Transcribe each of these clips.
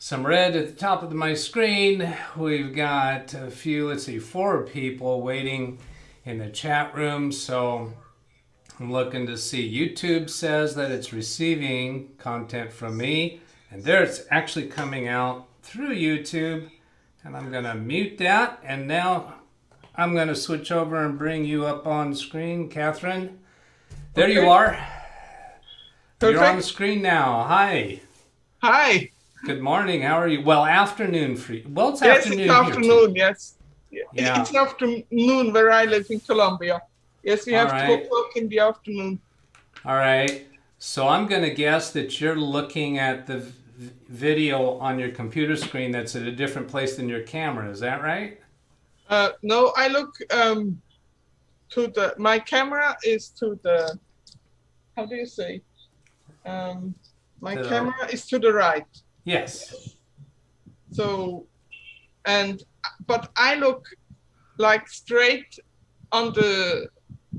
some red at the top of my screen. We've got a few, let's see, 4 people waiting in the chat room. So I'm looking to see. YouTube says that it's receiving content from me, and there it's actually coming out through YouTube. And I'm going to mute that. And now I'm going to switch over and bring you up on screen, Kathrin. There you are. Perfect. You're on the screen now. Hi. Hi. Good morning. How are you? Well, afternoon for you. Well, it's Yes, afternoon it's here afternoon. too. Yes. Yeah. It's afternoon where I live in Colombia. Yes, we have All 2 right. o'clock in the afternoon. All right. So I'm going to guess that you're looking at the video on your computer screen that's at a different place than your camera. Is that right? No, I look my camera is to the, how do you say? My camera is to the right. Yes. So, but I look like straight on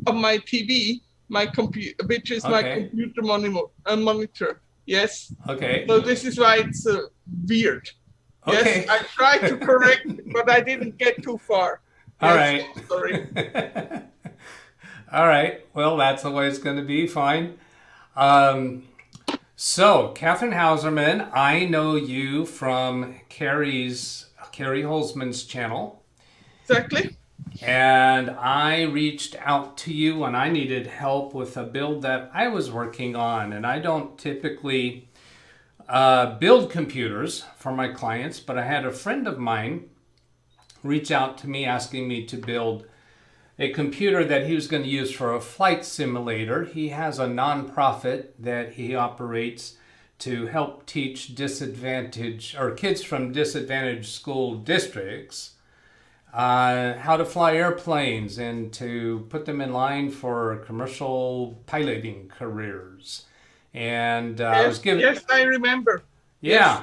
my TV, my computer, which is my computer monitor. Yes. Okay. So this is why it's weird. Okay. Yes, I tried to correct, but I didn't get too far. All yes, right. Sorry. All right. Well, that's the way it's going to be. Fine. So, Kathrin Hausermann, I know you from Carey Holzman's channel. Exactly. And I reached out to you when I needed help with a build that I was working on. And I don't typically build computers for my clients, but I had a friend of mine reach out to me asking me to build a computer that he was going to use for a flight simulator. He has a nonprofit that he operates to help teach kids from disadvantaged school districts how to fly airplanes and to put them in line for commercial piloting careers. And I was given. Yes, I remember. Yeah. Yes.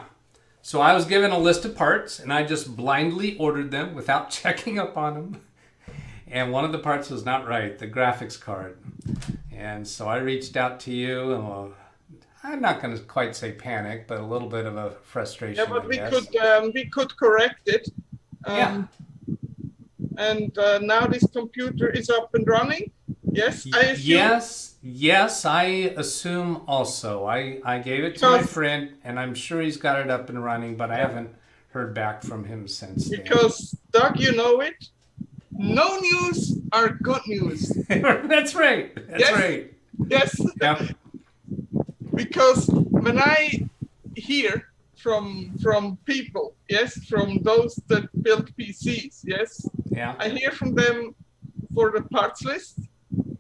So I was given a list of parts, and I just blindly ordered them without checking up on them. And one of the parts was not right, the graphics card. And so I reached out to you, and well, I'm not going to quite say panic, but a little bit of a frustration. Yeah, but we could correct it. Yeah. And now this computer is up and running. Yes, I assume. Yes, I assume also. I gave it to my friend, and I'm sure he's got it up and running, but I haven't heard back from him since then. Because, Doug, you know it. No news are good news. That's right. That's right. Yes. Yep. Because when I hear from people, yes, from those that build PCs, yes, yeah, I hear from them for the parts list,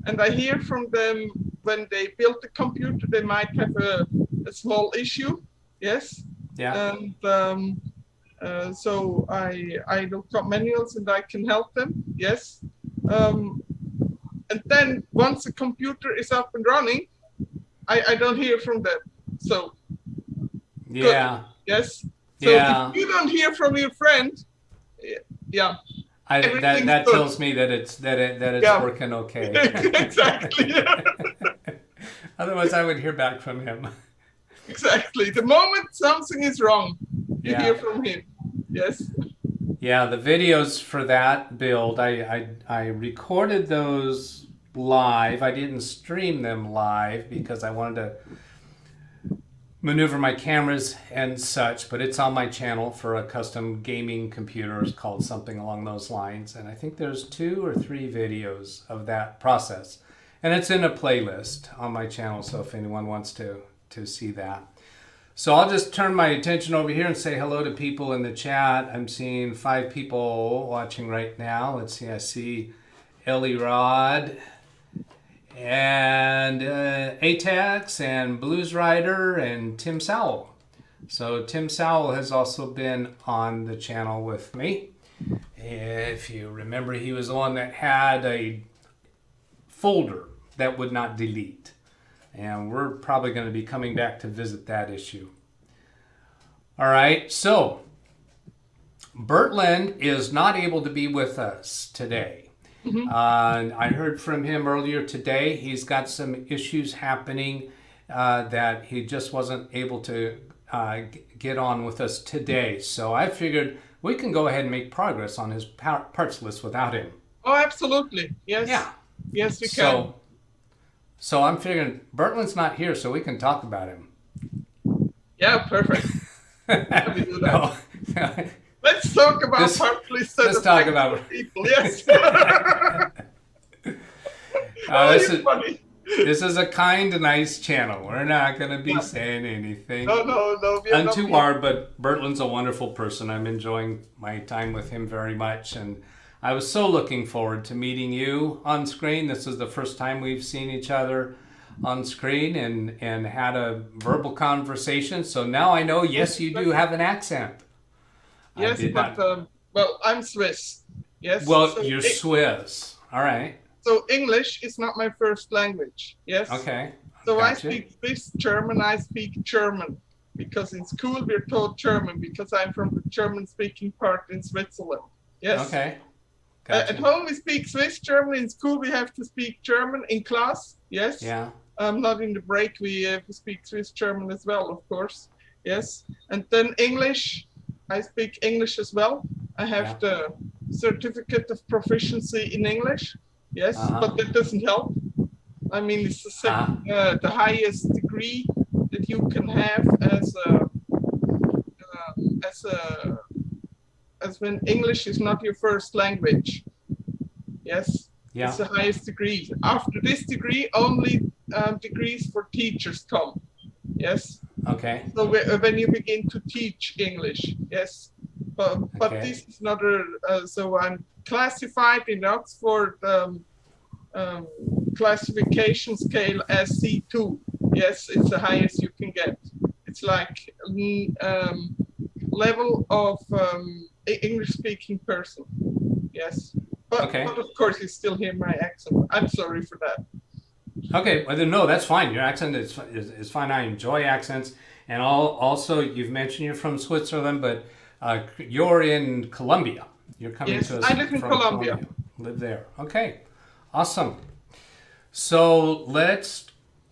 and I hear from them when they build the computer, they might have a small issue, yes, yeah, and so I look up manuals and I can help them, yes, and then once the computer is up and running, I don't hear from them, so yeah, good. Yes, so if you don't hear from your friend, yeah. That tells me that it's working okay. Exactly. Otherwise, I would hear back from him. Exactly. The moment something is wrong, you hear from him. Yes. Yeah, the videos for that build, I recorded those live. I didn't stream them live because I wanted to maneuver my cameras and such, but it's on my channel for a custom gaming computer. It's called something along those lines, and I think there's 2 or 3 videos of that process, and it's in a playlist on my channel, so if anyone wants to see that. So I'll just turn my attention over here and say hello to people in the chat. I'm seeing 5 people watching right now. Let's see, I see Ellie Rod and Atex and Blues Rider and Tim Sowell. So Tim Sowell has also been on the channel with me. If you remember, he was the one that had a folder that would not delete. And we're probably going to be coming back to visit that issue. All right, so Bertland is not able to be with us today. Mm-hmm. I heard from him earlier today. He's got some issues happening that he just wasn't able to get on with us today. So I figured we can go ahead and make progress on his parts list without him. Oh, absolutely. Yes. Yeah. Yes, we can. So I'm figuring Bertland's not here, so we can talk about him. Yeah, perfect. Let me do that. No. Let's talk about parts lists. Let's talk about people. Yes. You're funny. This is a kind, nice channel. We're not going to be saying anything No. untoward, but Bertland's a wonderful person. I'm enjoying my time with him very much, and I was so looking forward to meeting you on screen. This is the first time we've seen each other on screen and had a verbal conversation. So now I know, yes, you do have an accent. Yes, but well, I'm Swiss. Yes. Well, so you're Swiss. All right. So English is not my first language. Yes. Okay. So Gotcha. I speak Swiss German. I speak German because in school we're taught German because I'm from the German-speaking part in Switzerland. Yes. Okay. Gotcha. At home we speak Swiss German. In school we have to speak German in class. Yes. Yeah. Not in the break. We have to speak Swiss German as well, of course. Yes. And then English. I speak English as well. I have the certificate of proficiency in English. Yes, but that doesn't help. I mean, it's the second, the highest degree that you can have as when English is not your first language. Yes, it's the highest degree. After this degree, only degrees for teachers come. Yes. Okay. So when you begin to teach English, yes, but this is not so I'm classified in Oxford classification scale as C2. Yes, it's the highest you can get. It's like level of English-speaking person. Yes, but of course you still hear my accent. I'm sorry for that. Okay, well, no, that's fine. Your accent is fine. I enjoy accents. And also, you've mentioned you're from Switzerland, but you're in Colombia. You're coming to us I live in from Colombia. Live there. Okay, awesome. So let's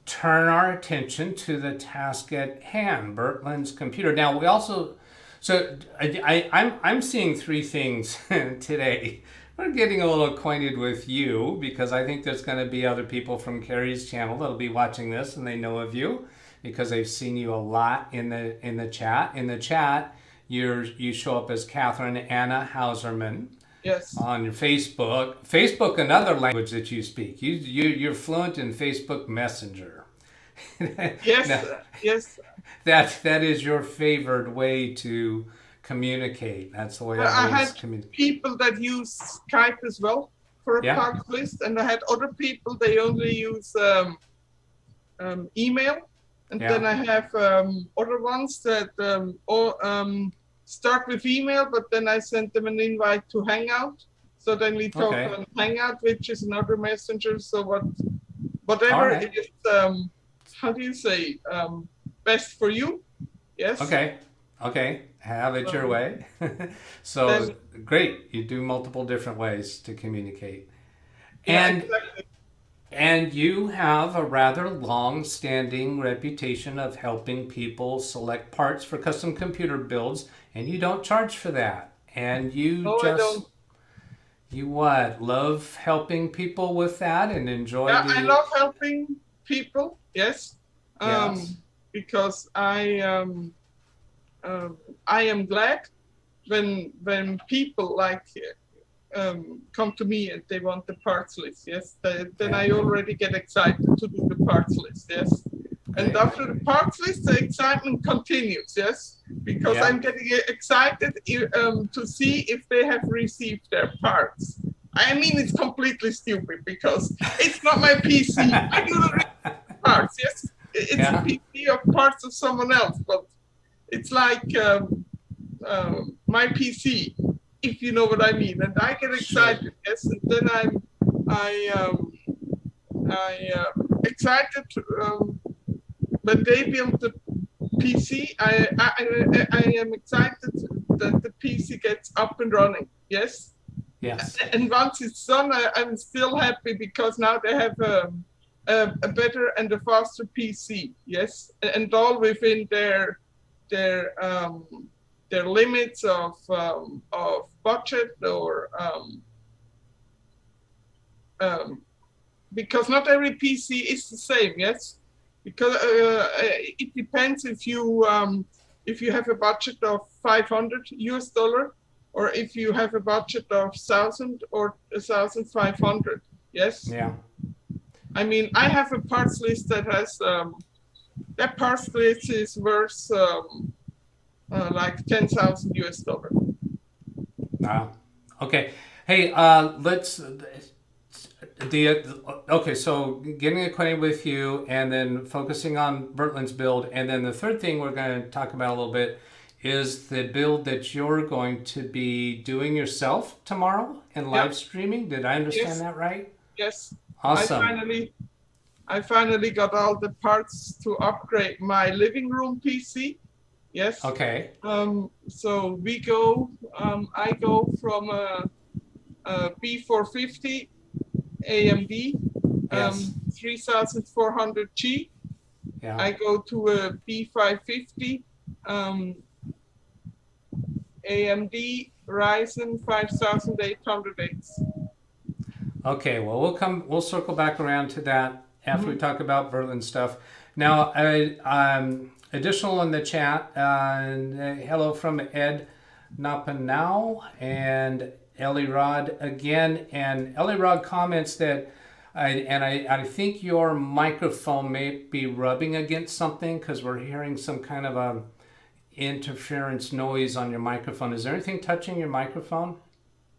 turn our attention to the task at hand, Bertland's computer. Now, we also, so I'm seeing three things today. We're getting a little acquainted with you because I think there's going to be other people from Carey's channel that'll be watching this and they know of you because they've seen you a lot in the chat. In the chat, you show up as Kathrin Anna Hausermann. Yes. On your Facebook. Facebook, another language that you speak. You're fluent in Facebook Messenger. Yes. Now, yes. That is your favored way to communicate. That's the way I had people that use Skype as well for a parts list, and I had other people they only use email, and then I have other ones that start with email, but then I send them an invite to Hangout. So then we talk on Hangout, which is another messenger. So whatever is how do you say best for you? Yes. Okay. Have it your way. So great. You do multiple different ways to communicate. And you have a rather long-standing reputation of helping people select parts for custom computer builds, and you don't charge for that. And you I don't. You love helping people with that and enjoy I love helping people, yes. Because I am glad when people like come to me and they want the parts list, yes. Then I already get excited to do the parts list, yes. And after the parts list, the excitement continues, yes, because I'm getting excited to see if they have received their parts. I mean, it's completely stupid because it's not my PC. I do the parts, yes. It's a PC of parts of someone else, but it's like my PC, if you know what I mean. And I get excited, yes, and then I excited when they build the PC. I am excited that the PC gets up and running. Yes. Yes. And once it's done, I'm still happy because now they have a better and a faster PC. Yes, and all within their their limits of budget, or because not every PC is the same. Yes, because it depends if you have a budget of $500 or if you have a budget of 1,000 or 1,500. Yes. Yeah. I mean, I have a parts list that has that parts list is worth like $10,000. Wow. Okay. Hey, let's okay. So getting acquainted with you, and then focusing on Bertland's build, and then the third thing we're going to talk about a little bit is the build that you're going to be doing yourself tomorrow and live streaming. Did I understand that right? Yes. Awesome. I finally got all the parts to upgrade my living room PC. Yes. Okay. So we go. I go from a B450 AMD 3400G. Yeah. I go to a B550 AMD Ryzen 5800X. Okay, well, we'll circle back around to that after we talk about Bertland stuff. Now, additional in the chat, hello from Ed Napanau and Ellie Rod again. And Ellie Rod comments that, I think your microphone may be rubbing against something because we're hearing some kind of a interference noise on your microphone. Is there anything touching your microphone?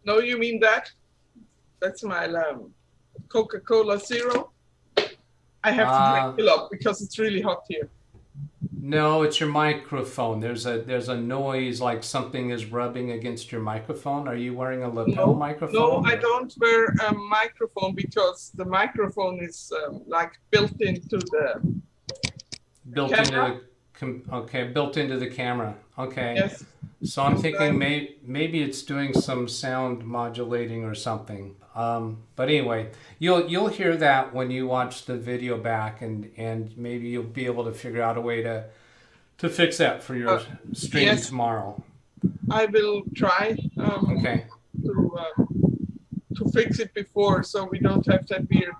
No, you mean that? That's my Coca-Cola Zero. I have to drink it up because it's really hot here. No, it's your microphone. There's a noise like something is rubbing against your microphone. Are you wearing a lapel microphone? No, I don't wear a microphone because the microphone is like built into the camera. Built into the camera. Okay. Yes. So I'm thinking maybe it's doing some sound modulating or something. But anyway, you'll hear that when you watch the video back, and maybe you'll be able to figure out a way to fix that for your stream tomorrow. I will try to fix it before, so we don't have that weird.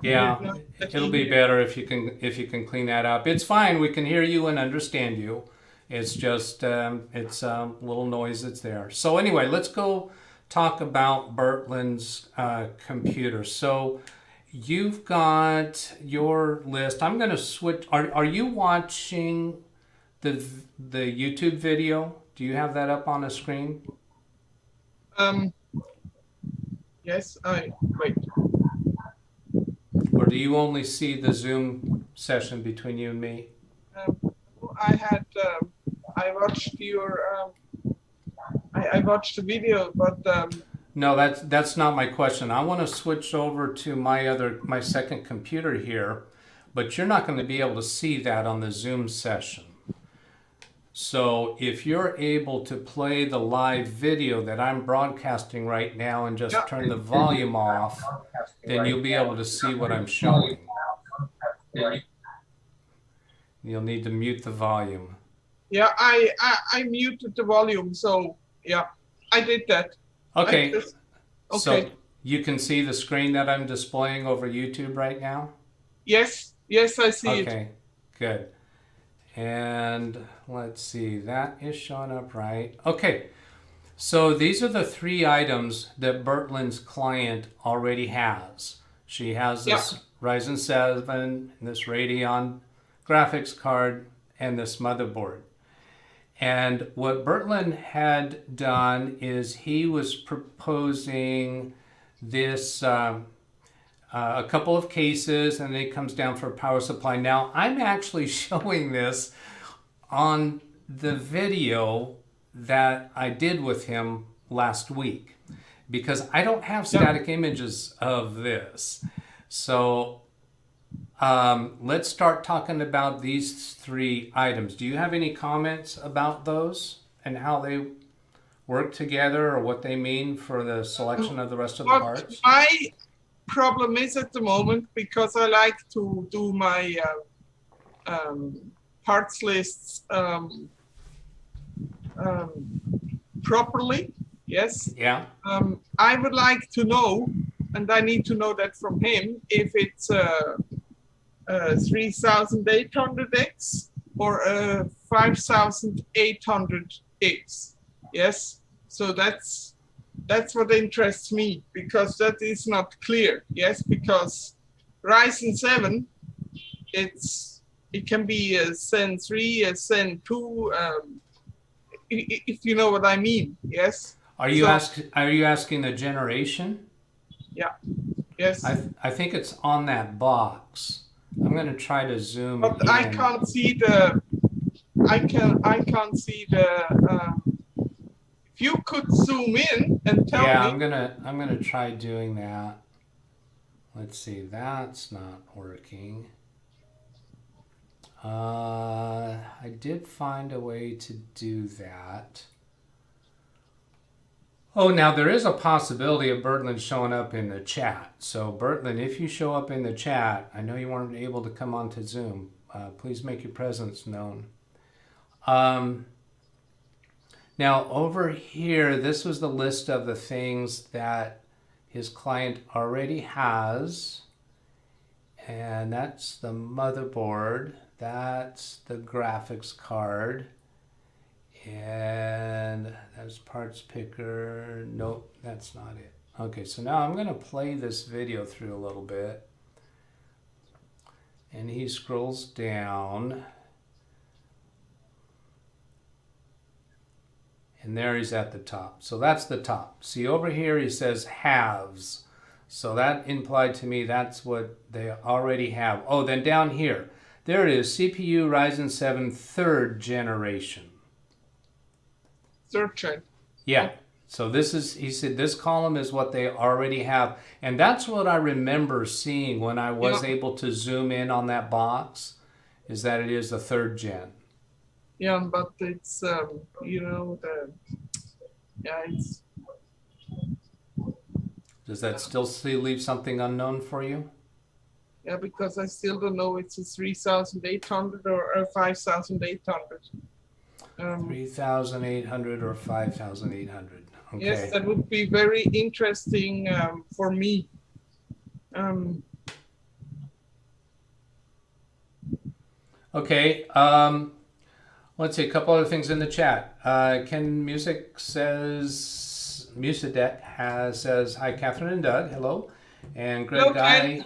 Yeah, it'll be better if you can clean that up. It's fine. We can hear you and understand you. It's just it's a little noise that's there. So anyway, let's go talk about Bertland's computer. So you've got your list. I'm going to switch. Are you watching the YouTube video? Do you have that up on a screen? Yes. Wait. Or do you only see the Zoom session between you and me? I watched your. I watched the video, but. No, that's not my question. I want to switch over to my second computer here, but you're not going to be able to see that on the Zoom session. So if you're able to play the live video that I'm broadcasting right now and just turn the volume off, then you'll be able to see what I'm showing. You'll need to mute the volume. Yeah, I muted the volume, so yeah, I did that. Okay. So you can see the screen that I'm displaying over YouTube right now? Yes, I see it. Okay, good. And let's see, that is showing up right. Okay, so these are the three items that Bertland's client already has. She has this Ryzen 7, this Radeon graphics card, and this motherboard. And what Bertland had done is he was proposing this a couple of cases, and then it comes down for power supply. Now, I'm actually showing this on the video that I did with him last week because I don't have static images of this. So let's start talking about these three items. Do you have any comments about those and how they work together or what they mean for the selection of the rest of the parts? My problem is at the moment, because I like to do my parts lists properly. Yes. Yeah. I would like to know, and I need to know that from him, if it's 3,800x or 5,800x. Yes. So that's what interests me, because that is not clear. Yes, because Ryzen 7, it can be a Zen 3, a Zen 2, if you know what I mean. Yes. Are you asking the generation? Yeah. Yes. I think it's on that box. I'm going to try to zoom but in. I can't see the. I can't see the. If you could zoom in and tell me. Yeah, I'm gonna try doing that. Let's see, that's not working. I did find a way to do that. Oh, now there is a possibility of Bertland showing up in the chat. So Bertland, if you show up in the chat, I know you weren't able to come onto Zoom. Please make your presence known. Now over here, this was the list of the things that his client already has. And that's the motherboard. That's the graphics card. And that's parts picker. Nope, that's not it. Okay, so now I'm going to play this video through a little bit. And he scrolls down. And there he's at the top. So that's the top. See, over here he says halves. So that implied to me that's what they already have. Oh, then down here, there it is, CPU Ryzen 7 3rd generation. 3rd gen. Yeah. So this is, he said, this column is what they already have. And that's what I remember seeing when I was able to zoom in on that box, is that it is the 3rd gen. Yeah, but it's, you know, it's... Does that still leave something unknown for you? Yeah, because I still don't know it's a 3,800 or a 5,800. 3,800 or 5,800. Okay. Yes, that would be very interesting for me. Okay. Let's see, a couple other things in the chat. Ken Music says, Musidet says, hi, Kathrin and Doug, hello. And Greg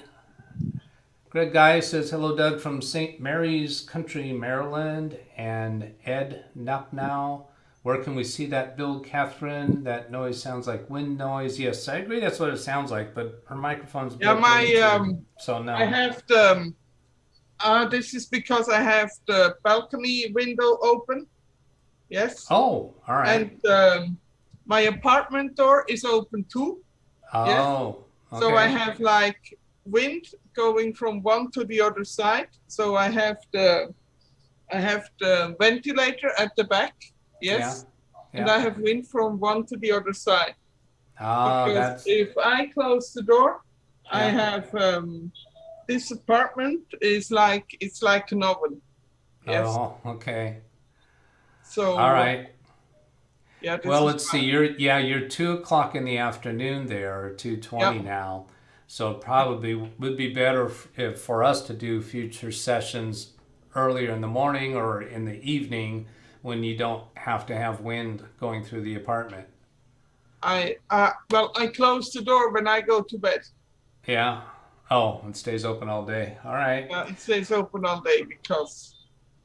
Guy says, hello, Doug, from St. Mary's Country, Maryland. And Ed Napnow, where can we see that build, Kathrin? That noise sounds like wind noise. Yes, I agree, that's what it sounds like, but her microphone's built so no. I have the, this is because I have the balcony window open. Yes. Oh, all right. And my apartment door is open too. Oh, yes? okay. So I have like wind going from one to the other side. So I have the ventilator at the back. Yes. Yeah. And I have wind from one to the other side. Oh, because if I close the door, I have this apartment is like, it's like an oven. Yes. Oh, okay. So all right. Yeah. Well, let's see. You're 2 o'clock in the afternoon there, or 2:20 now. So it probably would be better for us to do future sessions earlier in the morning or in the evening when you don't have to have wind going through the apartment. Well, I close the door when I go to bed. Yeah. Oh, it stays open all day. All right. It stays open all day because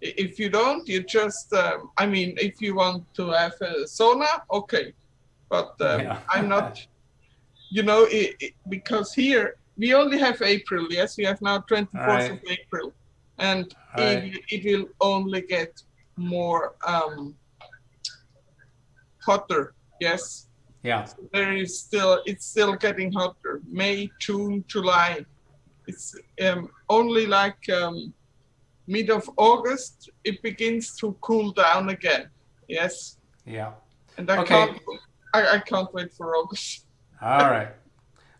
if you don't, you just, I mean, if you want to have a sauna, okay. But I'm not, you know, because here we only have April. Yes, we have now 24th of April. And it will only get more hotter. Yes. Yeah. So it's still getting hotter. May, June, July. It's only like mid of August, it begins to cool down again. Yes. Yeah. And I can't wait for August. All right.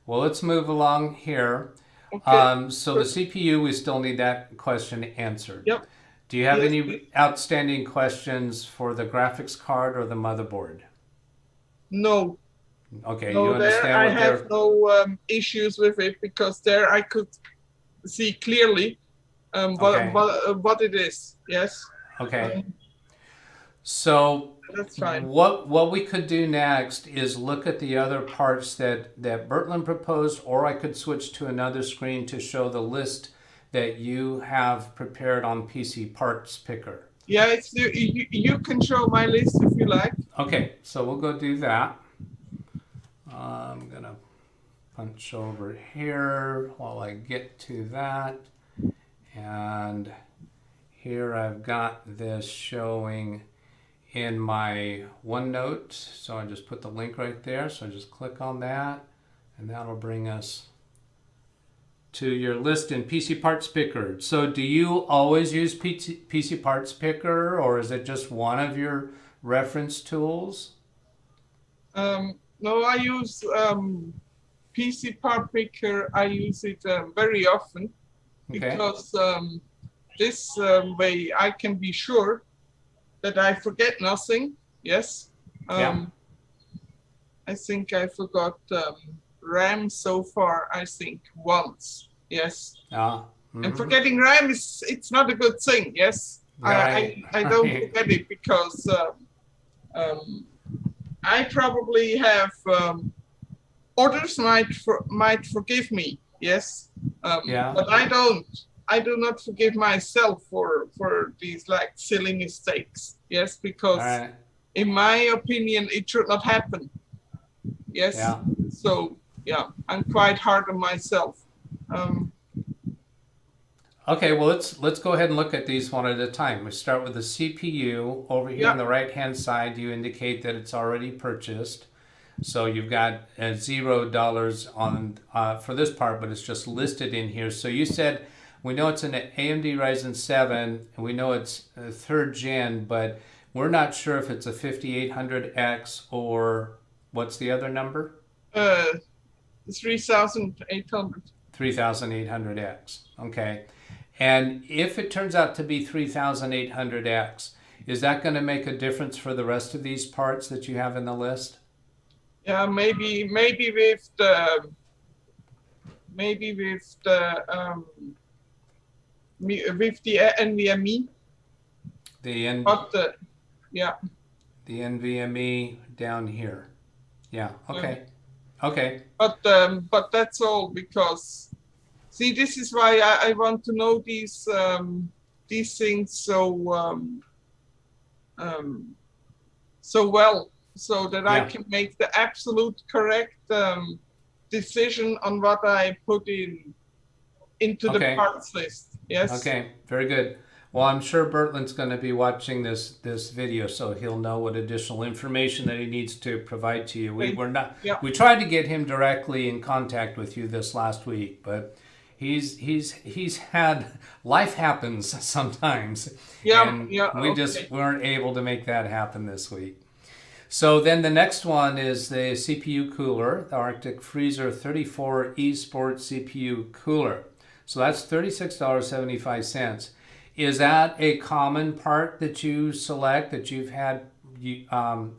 Well, let's move along here. Okay. So the CPU, we still need that question answered. Yep. Do you have Yes, any outstanding questions for the graphics card or the motherboard? no, Okay, you no, there understand I what have they're... no issues with it because there I could see clearly Okay. what it is. Yes. Okay. Um, So that's fine. what we could do next is look at the other parts that Bertland proposed, or I could switch to another screen to show the list that you have prepared on PC Parts Picker. Yeah, it's you can show my list if you like. Okay, so we'll go do that. I'm gonna punch over here while I get to that. And here I've got this showing in my OneNote. So I just put the link right there. So I just click on that and that'll bring us to your list in PC Parts Picker. So do you always use PC Parts Picker, or is it just one of your reference tools? No, I use PC Part Picker. I use it very often because this way I can be sure that I forget nothing. Yes. Yeah. I think I forgot RAM so far. I think once. Yes. And forgetting RAM it's not a good thing. Yes. Right. I don't forget it because I probably have others might forgive me. Yes. But I don't. I do not forgive myself for these like silly mistakes. Yes, because in my opinion, it should not happen. Yes. Yeah. So yeah, I'm quite hard on myself. Okay, well let's go ahead and look at these one at a time. We start with the CPU. Over here on the right hand side, you indicate that it's already purchased. So you've got $0 on for this part, but it's just listed in here. So you said we know it's an AMD Ryzen 7, and we know it's a 3rd gen, but we're not sure if it's a 5800X or what's the other number? 3800. 3800X. Okay. And if it turns out to be 3800X, is that going to make a difference for the rest of these parts that you have in the list? Yeah, maybe with the NVMe. Yeah. The NVMe down here. Yeah. Okay. Okay. But that's all because see, this is why I want to know these things so well, so that I can make the absolute correct decision on what I put into the parts list. Yes. Okay. Very good. Well, I'm sure Bertland's going to be watching this video, so he'll know what additional information that he needs to provide to you. We tried to get him directly in contact with you this last week, but he's had life happens sometimes. We just weren't able to make that happen this week. So then the next one is the CPU cooler, the Arctic Freezer 34 eSport CPU cooler. So that's $36.75. Is that a common part that you select, that you've had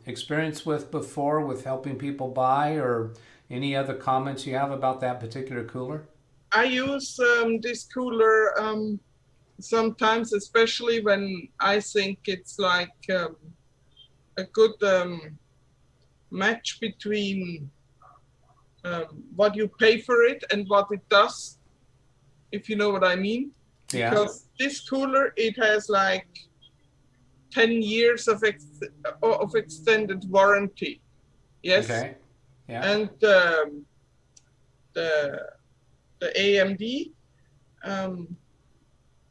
experience with before with helping people buy, or any other comments you have about that particular cooler? I use this cooler sometimes, especially when I think it's like a good match between what you pay for it and what it does, if you know what I mean. Yeah. Because this cooler, it has like 10 years of extended warranty. Yes. Okay. Yeah. And the AMD, the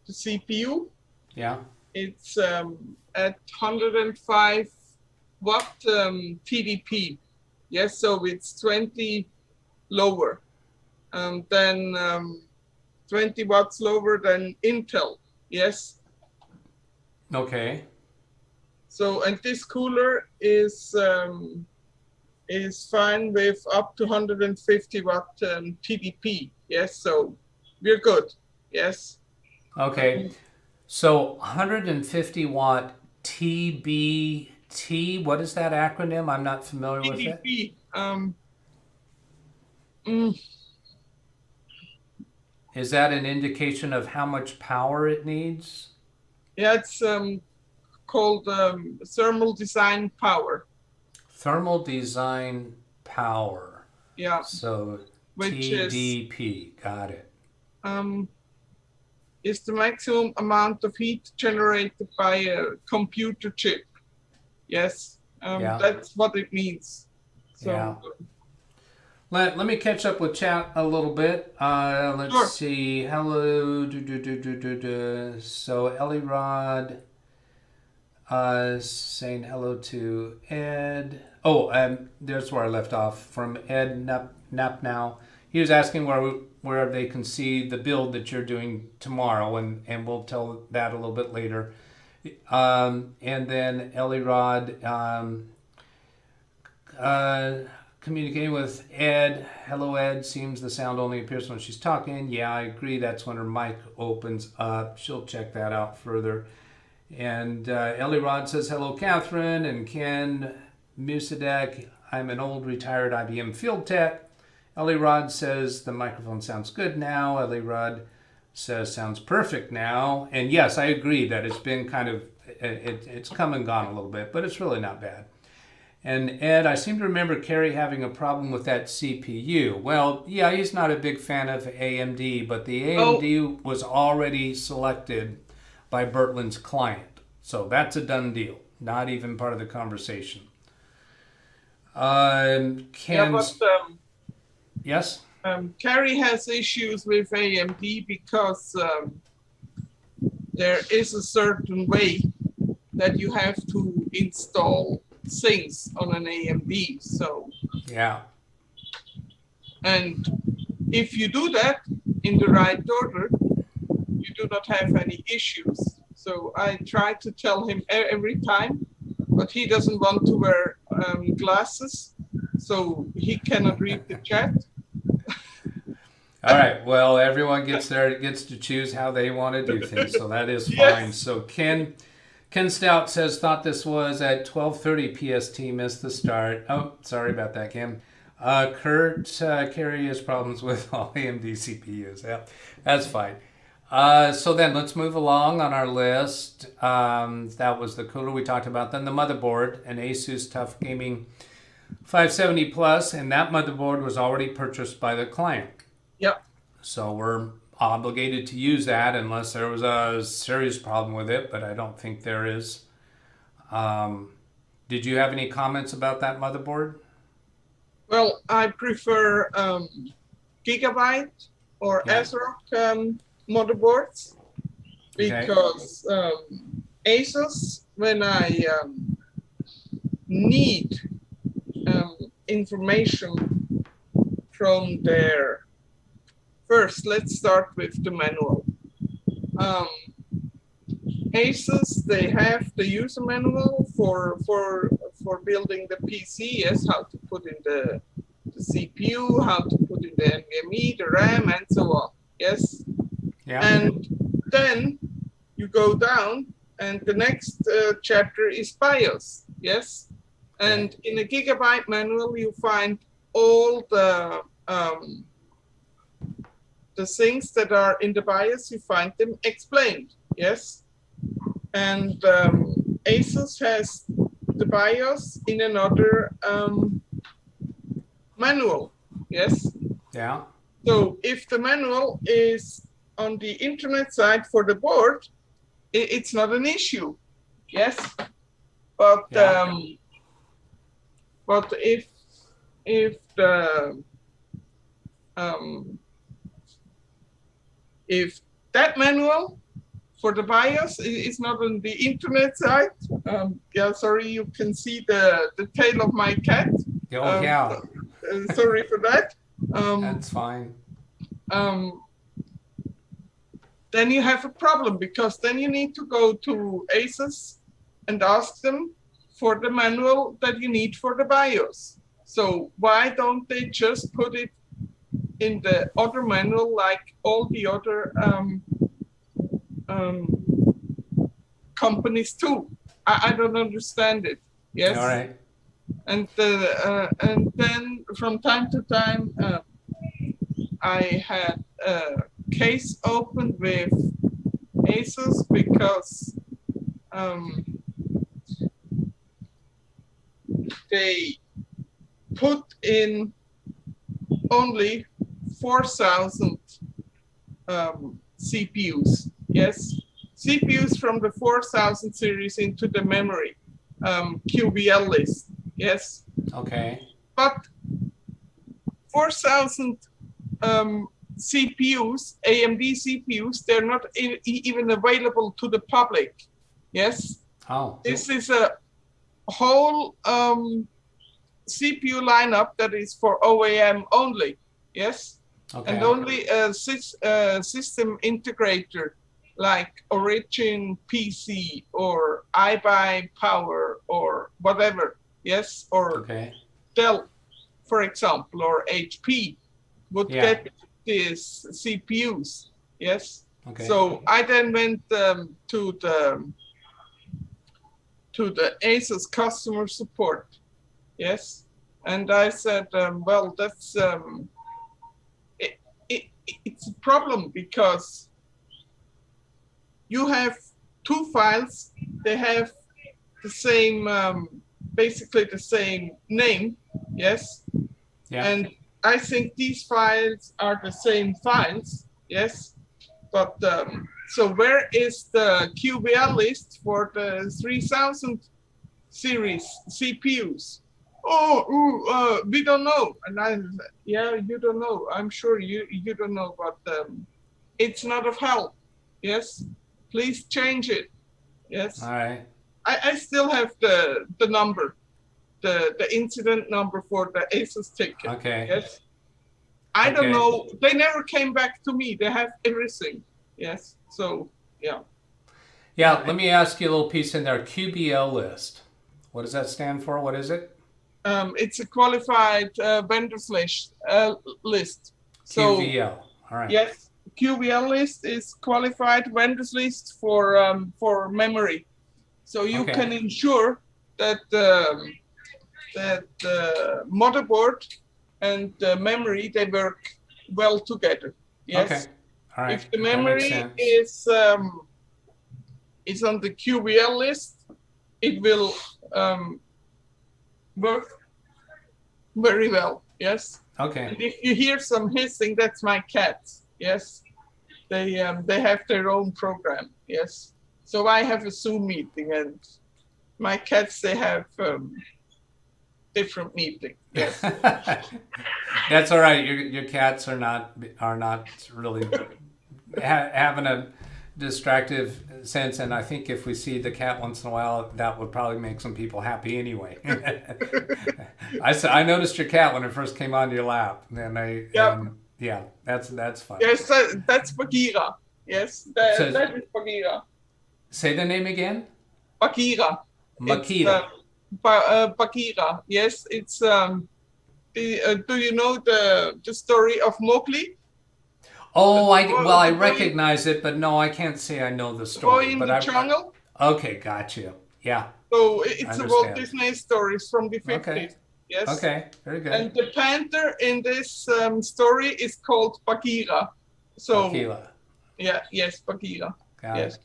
CPU. Yeah. It's at 105 watt TDP. Yes, so it's 20 lower. Then 20 watts lower than Intel. Yes. Okay. So, and this cooler is fine with up to 150 watt TDP. Yes, so we're good. Yes. Okay. So 150 watt TBT, what is that acronym? I'm not familiar with it. TDP. Mm, Is that an indication of how much power it needs? yeah, it's called thermal design power. Thermal design power. Yeah, So which TDP, got it. Is the maximum amount of heat generated by a computer chip. Yes, Yeah. that's what it means. So, Yeah. Let me catch up with chat a little bit. Let's Sure. see. Hello. So Ellie Rod saying hello to Ed. Oh, there's where I left off from Ed Nap now. He was asking where they can see the build that you're doing tomorrow, and we'll tell that a little bit later. And then Ellie Rod communicating with Ed. Hello, Ed. Seems the sound only appears when she's talking. Yeah, I agree. That's when her mic opens up. She'll check that out further. And Ellie Rod says, hello, Kathrin. And Ken Musadek, I'm an old retired IBM field tech. Ellie Rod says, the microphone sounds good now. Ellie Rod says, sounds perfect now. And yes, I agree that it's been kind of, it's come and gone a little bit, but it's really not bad. And Ed, I seem to remember Carey having a problem with that CPU. Well, yeah, he's not a big fan of AMD, but the AMD was already selected by Bertland's client. So that's a done deal. Not even part of the conversation. Yes? Carey has issues with AMD because there is a certain way that you have to install things on an AMD. So yeah, and if you do that in the right order, you do not have any issues. So I try to tell him every time, but he doesn't want to wear glasses, so he cannot read the chat. All right. Well, everyone gets to choose how they want to do things, so that is fine. Yes. So Ken Stout says, thought this was at 12:30 PST, missed the start. Oh, sorry about that, Ken. Kurt, Carey has problems with all AMD CPUs. Yeah, that's fine. So then let's move along on our list. That was the cooler we talked about. Then the motherboard, an Asus TUF Gaming 570 Plus, and that motherboard was already purchased by the client. Yep. So we're obligated to use that unless there was a serious problem with it, but I don't think there is. Did you have any comments about that motherboard? Well, I prefer Gigabyte or ASRock motherboards because Asus, when I need information from their first, let's start with the manual. Asus, they have the user manual for building the PC, yes, how to put in the CPU, how to put in the NVMe, the RAM, and so on, yes? Yeah. And then you go down, and the next chapter is BIOS, yes? And in a Gigabyte manual, you find all the things that are in the BIOS, you find them explained, yes? And Asus has the BIOS in another manual, yes? Yeah. So if the manual is on the internet side for the board, it's not an issue, yes? But but if that manual for the BIOS is not on the internet side, yeah, sorry, you can see the tail of my cat. Oh, yeah. Sorry for that. That's fine. Then you have a problem because then you need to go to Asus and ask them for the manual that you need for the BIOS. So why don't they just put it in the other manual like all the other companies too. I don't understand it. Yes. All right. And then from time to time, I had a case opened with ASUS because they put in only 4,000 CPUs. Yes, CPUs from the 4,000 series into the memory QBL list. Yes. Okay. But 4,000 CPUs, AMD CPUs, they're not even available to the public. Yes. Oh. This is a whole CPU lineup that is for OEM only. Yes. Okay. And only a system integrator like Origin PC or iBuy Power or whatever. Yes. Or okay. Dell, for example, or HP would get these CPUs. Yes. Okay. So I then went to the ASUS customer support. Yes. And I said, well, that's it's a problem because you have two files. They have the same, basically the same name. Yes. Yeah. And I think these files are the same files. Yes. But so where is the QBL list for the 3000 series CPUs? Oh, we don't know. And I said, yeah, you don't know. I'm sure you don't know, but it's not of help. Yes. Please change it. Yes. All right. I still have the number, the incident number for the ASUS ticket. Okay. Yes. I don't know. They never came back to me. They have everything. Yes. So, yeah. Yeah, let me ask you a little piece in there. QBL list. What does that stand for? What is it? It's a qualified vendors list. So, QVL. All right. yes, QBL list is qualified vendors list for memory. So you can ensure that the motherboard and the memory, they work well together. Yes. Okay. All right. If the memory is on the QBL list, it will work very well. Yes. Okay. And if you hear some hissing, that's my cats. Yes. They have their own program. Yes. So I have a Zoom meeting, and my cats, they have different meeting. Yes. That's all right. Your cats are not really having a distractive sense, and I think if we see the cat once in a while, that would probably make some people happy anyway. I noticed your cat when it first came onto your lap, and yeah, that's fun. Yes, that's Bagheera. Yes, that is Bagheera. Say the name again. Bagheera. Makita. Bagheera. Yes, it's do you know the story of Mowgli? Oh, I recognize it, but no, I can't say I know the story. Boy in the jungle. Okay, got you. Yeah. So it's a Walt Disney stories from the 50s. Okay. Yes. Okay, very good. And the panther in this story is called Bagheera. So. Bagheera. Yeah. Yes, Bagheera. Got yes. it.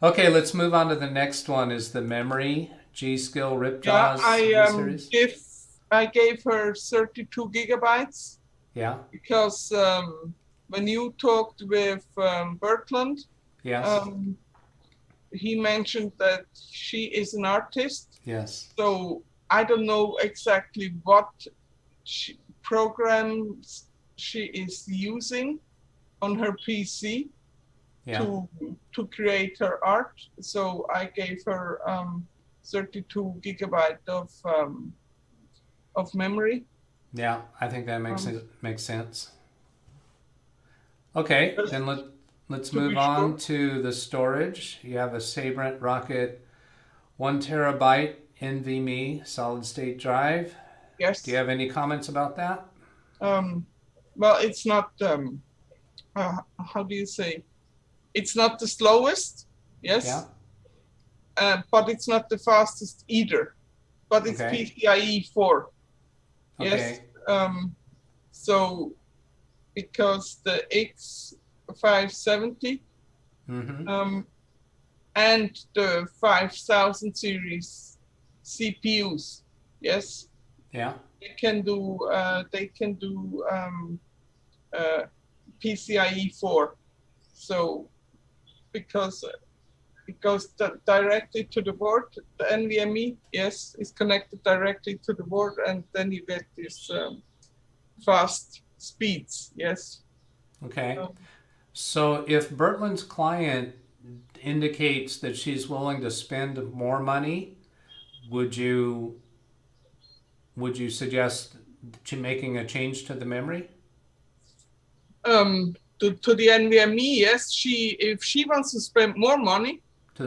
Okay, let's move on to the next one. Is the memory G-Skill Ripjaws series? I gave her 32 gigabytes. Yeah. Because when you talked with Bertland, yes, he mentioned that she is an artist. Yes. So I don't know exactly what programs she is using on her PC to create her art. So I gave her 32 gigabyte of memory. Yeah, I think that makes sense. Okay, then let's move on to the storage. You have a Sabrent Rocket 1 terabyte NVMe solid state drive. Yes. Do you have any comments about that? Well, it's not. How do you say? It's not the slowest. Yes. Yeah. but it's not the fastest either. But it's Okay. PCIe 4. Yes. Okay. So because the X570 and the 5000 series CPUs, yes, Yeah. they can do PCIe 4. So because directly to the board, the NVMe, yes, is connected directly to the board, and then you get this fast speeds, yes. Okay. So if Bertland's client indicates that she's willing to spend more money, would you suggest making a change to the memory? To the NVMe, yes. If she wants to spend more money,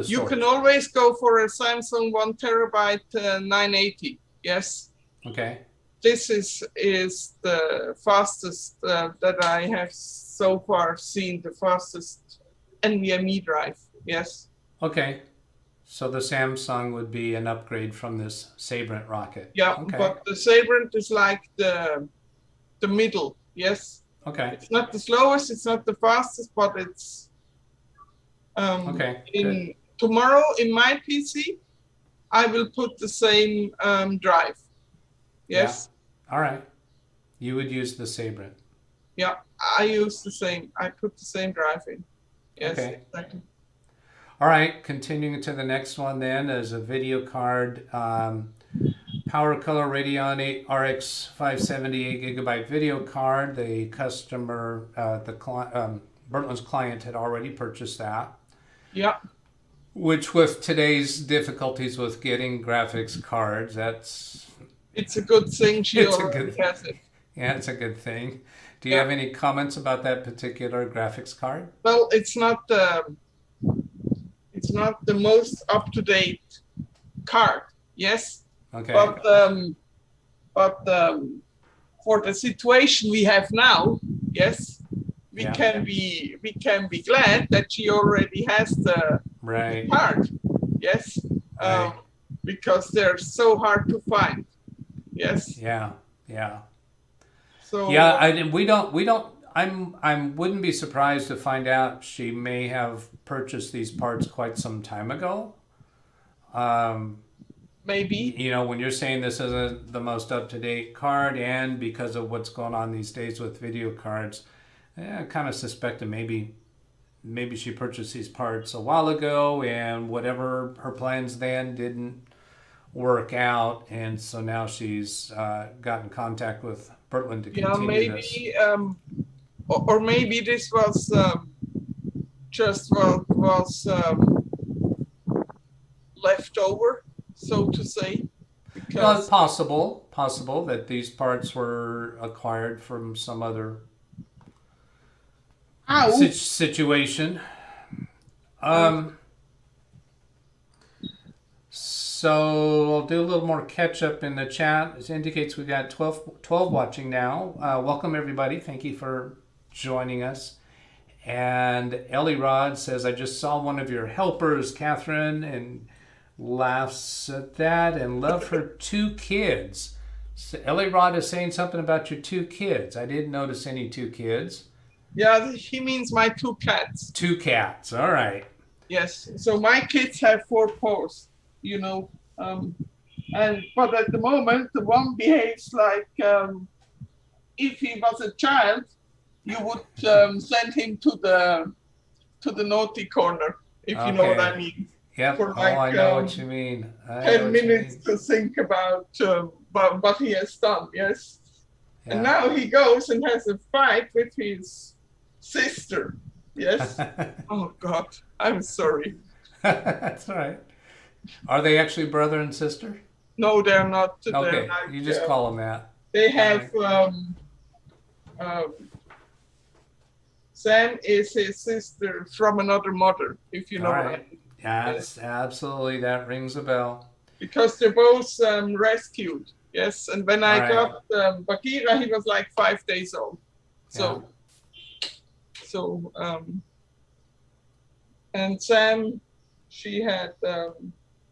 you can always go for a Samsung 1 terabyte 980. Yes. Okay. This is the fastest that I have so far seen, the fastest NVMe drive. Yes. Okay. So the Samsung would be an upgrade from this Sabrent rocket. Yeah, okay. But the Sabrent is like the middle. Yes. Okay. It's not the slowest, it's not the fastest, but it's okay. Tomorrow in my PC, I will put the same drive. Yes. Yeah. All right. You would use the Sabrent. Yeah, I use the same. I put the same drive in. Yes, okay. Exactly. All right. Continuing to the next one then is a video card. Power Color Radeon 8 RX 578 gigabyte video card. The customer, Bertland's client had already purchased that. Yeah. Which, with today's difficulties with getting graphics cards, it's a good thing she already has it. Yeah, it's a good thing. Do you have any comments about that particular graphics card? Well, it's not the most up-to-date card. Yes. Okay. But for the situation we have now, yes, we can be glad that she already has the card. Yes. Because they're so hard to find. Yes. Yeah. Yeah. So yeah, I wouldn't be surprised to find out she may have purchased these parts quite some time ago. Maybe. You know, when you're saying this isn't the most up-to-date card, and because of what's going on these days with video cards, I kind of suspected maybe she purchased these parts a while ago, and whatever her plans then didn't work out, and so now she's got in contact with Bertland to continue this. Or maybe this was left over, so to say. Well, it's possible that these parts were acquired from some other situation. So I'll do a little more catch up in the chat. It indicates we've got 12 watching now. Welcome everybody. Thank you for joining us. And Ellie Rod says, I just saw one of your helpers, Kathrin, and laughs at that and love her 2 kids. So Ellie Rod is saying something about your 2 kids. I didn't notice any 2 kids. Yeah, he means my 2 cats. 2 cats. All right. Yes. So my kids have 4 paws, you know. But at the moment, the one behaves like if he was a child, you would send him to the naughty corner, if you know what I mean. Yep. For like, I know what you mean. 10 minutes to think about what he has done. Yes. Yeah. And now he goes and has a fight with his sister. Yes. Oh God, I'm sorry. That's all right. Are they actually brother and sister? No, they're not. Okay, they're like, you just call them that. They have. Sam is his sister from another mother, if you know what I mean. Yes, absolutely. That rings a bell. Because they're both rescued. Yes, and when I got Bagheera, he was like 5 days old. So, and Sam, she had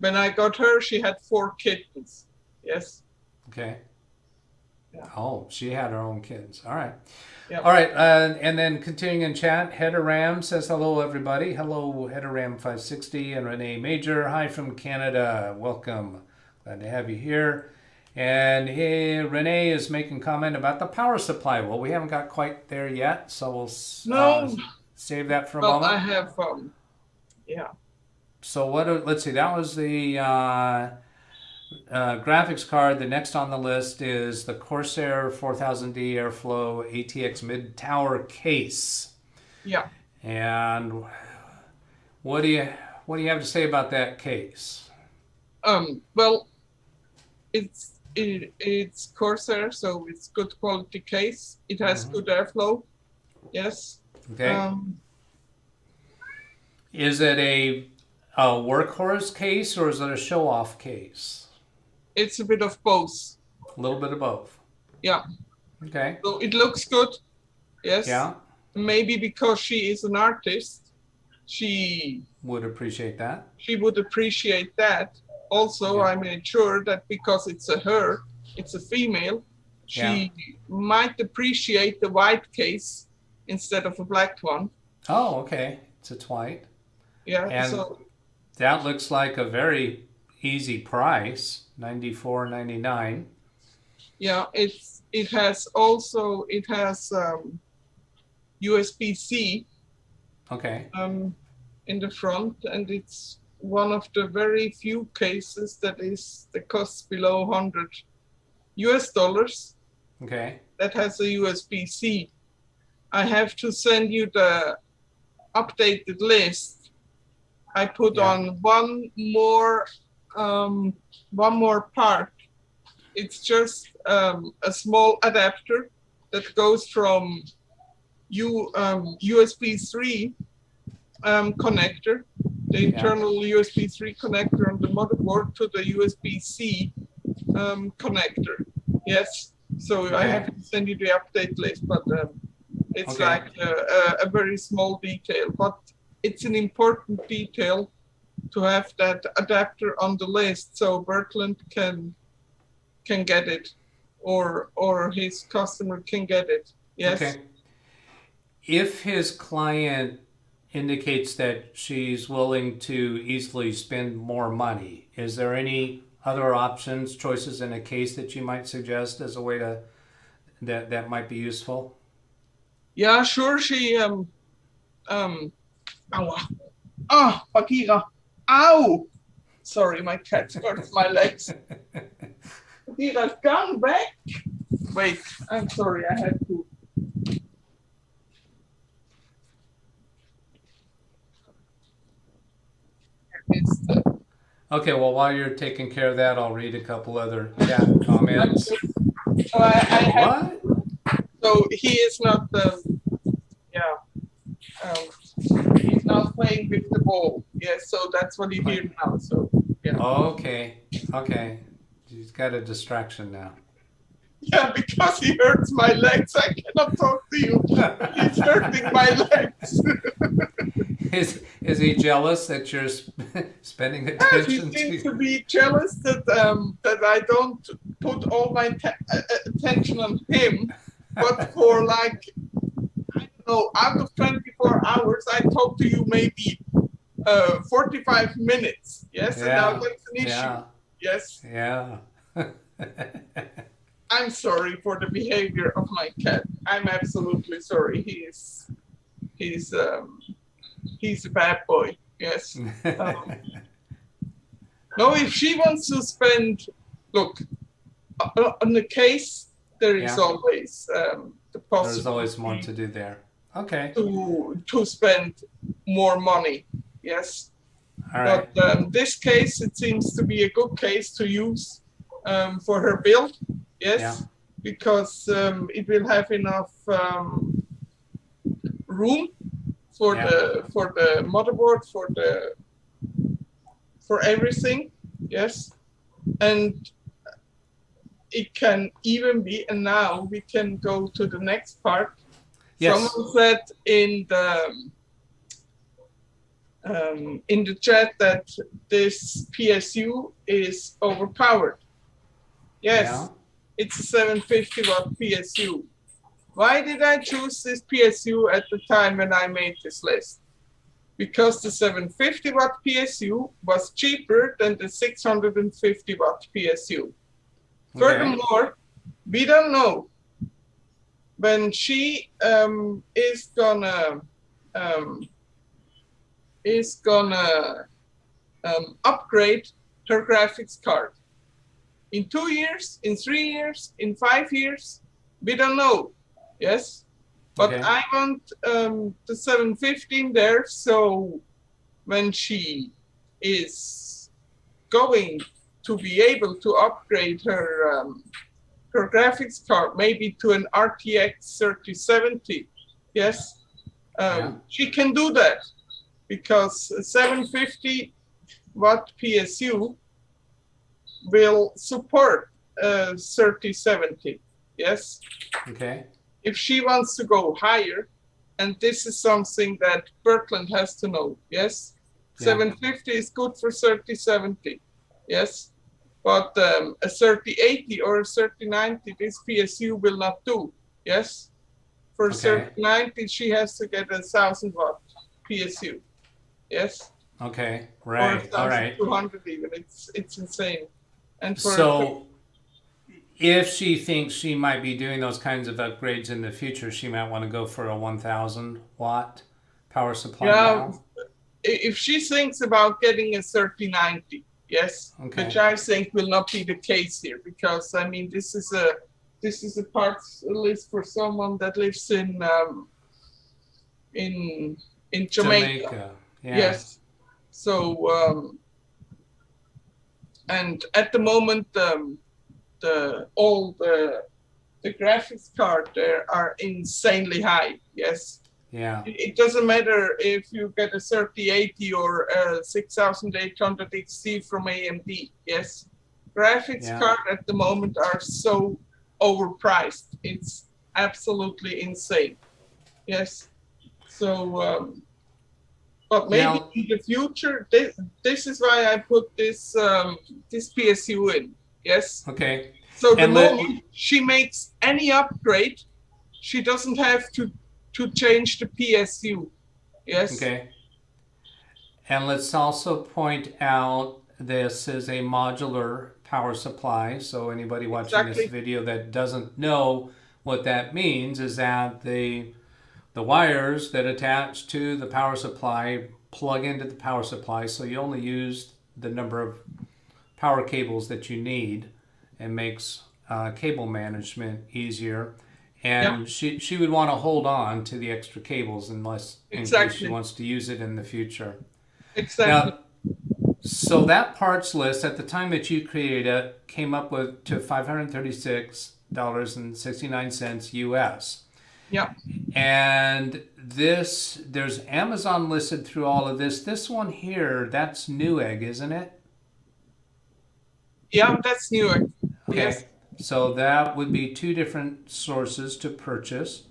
when I got her, she had 4 kittens. Yes. Okay. Yeah. Oh, she had her own kids. All right. Yeah. All right. And then continuing in chat, Hedda Ram says hello, everybody. Hello, Hedda Ram 560 and Renee Major. Hi from Canada. Welcome. Glad to have you here. And hey, Renee is making comment about the power supply. Well, we haven't got quite there yet, so we'll save that for a moment. I have, yeah. So let's see, that was the graphics card. The next on the list is the Corsair 4000D Airflow ATX mid-tower case. Yeah. And what do you have to say about that case? Well, it's Corsair, so it's good quality case. It has good airflow. Yes. Okay. Is it a workhorse case or is it a show-off case? It's a bit of both. A little bit of both. Yeah. Okay. So it looks good. Yes. Yeah. Maybe because she is an artist, she would appreciate that. She would appreciate that. Also, yeah. I made sure that because it's a female, she might appreciate the white case instead of a black one. Oh, okay. It's white. Yeah. And so that looks like a very easy price, $94.99. Yeah, it has USB-C. Okay. In the front, and it's one of the very few cases that costs below $100. Okay. That has a USB-C. I have to send you the updated list. I put on one more part. It's just a small adapter that goes from USB 3 connector, the internal USB 3 connector on the motherboard, to the USB-C connector. Yes, so I have to send you the update list, but it's like a very small detail, but it's an important detail to have that adapter on the list so Bertland can get it, or his customer can get it. Yes. Okay. If his client indicates that she's willing to easily spend more money, is there any other options, choices in a case that you might suggest as a way to that might be useful? Yeah, sure. She Bakira. Ow! Sorry, my cat hurts my legs. Bakira's gone back. Wait, I'm sorry, I had to. Okay, well, while you're taking care of that, I'll read a couple other chat comments. What? So he is not he's not playing with the ball. Yes, so that's what you hear now. So yeah. Okay. He's got a distraction now. Yeah, because he hurts my legs. I cannot talk to you. He's hurting my legs. Is he jealous that you're spending attention he seems to be jealous that I don't put all my attention on him, but for like, I don't know, out of 24 hours, I talk to you maybe 45 minutes. Yes, and now that's an issue. Yes. Yeah. I'm sorry for the behavior of my cat. I'm absolutely sorry. He's a bad boy. Yes. No, if she wants to spend, look, on the case, there is always the possibility. There's always more to do there. Okay. To spend more money. Yes. All right. But this case, it seems to be a good case to use for her build. Yes, because it will have enough room for the motherboard, for everything. Yes, and it can even be. And now we can go to the next part. Yes. Someone said in in the chat that this PSU is overpowered. Yes, Yeah. it's a 750 watt PSU. Why did I choose this PSU at the time when I made this list? Because the 750 watt PSU was cheaper than the 650 watt PSU. Okay. Furthermore, we don't know when she is gonna upgrade her graphics card. In 2 years, in 3 years, in 5 years, we don't know. Yes, but Okay. I want the 715 there, so when she is going to be able to upgrade her her graphics card, maybe to an RTX 3070, yes, she can do that, because a 750 watt PSU will support 3070, yes. Okay. If she wants to go higher, and this is something that Bertland has to know, yes, Yeah. 750 is good for 3070, yes, but a 3080 or a 3090, this PSU will not do, yes. For Okay. 3090, she has to get a 1000 watt PSU, yes, Okay. or Right. All right. 1200 even. It's insane. And for So, if she thinks she might be doing those kinds of upgrades in the future, she might want to go for a 1000 watt power supply yeah, now. if she thinks about getting a 3090, yes, Okay. which I think will not be the case here, because I mean this is a parts list for someone that lives in Jamaica. Yeah. Yes, so and at the moment all the graphics card there are insanely high. Yes. Yeah. It doesn't matter if you get a 3080 or a 6800 XT from AMD. Yes, graphics Yeah. card at the moment are so overpriced. It's absolutely insane. Yes. So, but maybe Now- in the future, this is why I put this this PSU in. Yes. Okay. So the And let- moment she makes any upgrade, she doesn't have to change the PSU. Yes. Okay. And let's also point out this is a modular power supply. So anybody watching Exactly. this video that doesn't know what that means is that the wires that attach to the power supply plug into the power supply, so you only use the number of power cables that you need, and makes cable management easier. And she would want to hold on to the extra cables unless in case she Exactly. wants to use it in the future. Exactly. Now, so that parts list at the time that you created it came up with to $536.69 US. Yeah. And this, there's Amazon listed through all of this. This one here, that's Newegg, isn't it? Yeah, that's Newark. Okay. Yes. So that would be two different sources to purchase.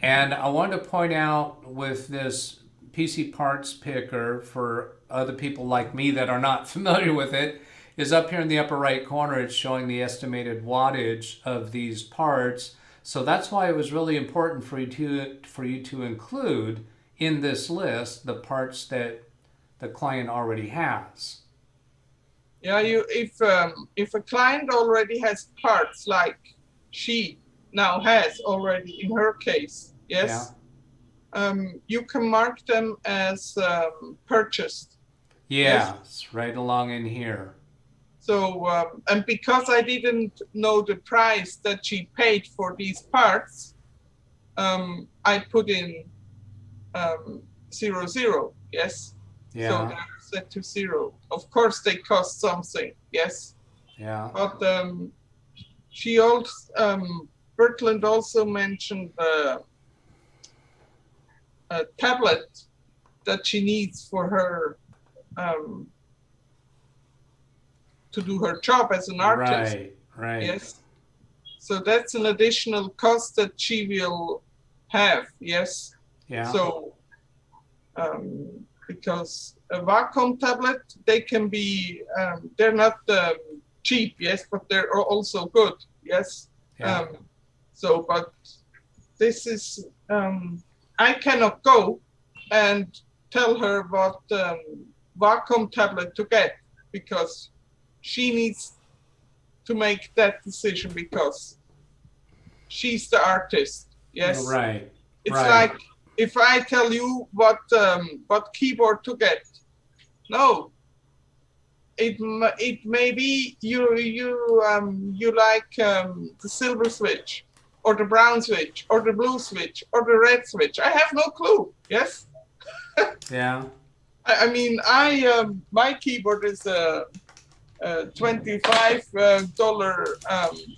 And I wanted to point out with this PC parts picker, for other people like me that are not familiar with it, is up here in the upper right corner. It's showing the estimated wattage of these parts. So that's why it was really important for you to include in this list the parts that the client already has. Yeah, if a client already has parts like she now has already in her case, yes, you can mark them as purchased. Yeah, it's right along in here. So and because I didn't know the price that she paid for these parts, I put in 00. Yes. Yeah. So they're set to 0. Of course, they cost something. Yes. Yeah. But she also Bertland also mentioned a tablet that she needs for her to do her job as an artist. Right. Yes. So that's an additional cost that she will have. Yes. Yeah. So because a Wacom tablet, they can be, they're not cheap, yes, but they're also good, yes. Yeah. But this is, I cannot go and tell her what Wacom tablet to get, because she needs to make that decision because she's the artist. Yes. Right. It's right. like if I tell you what keyboard to get. No. It may be you like the silver switch, or the brown switch, or the blue switch, or the red switch. I have no clue. Yes. Yeah. I mean, my keyboard is a $25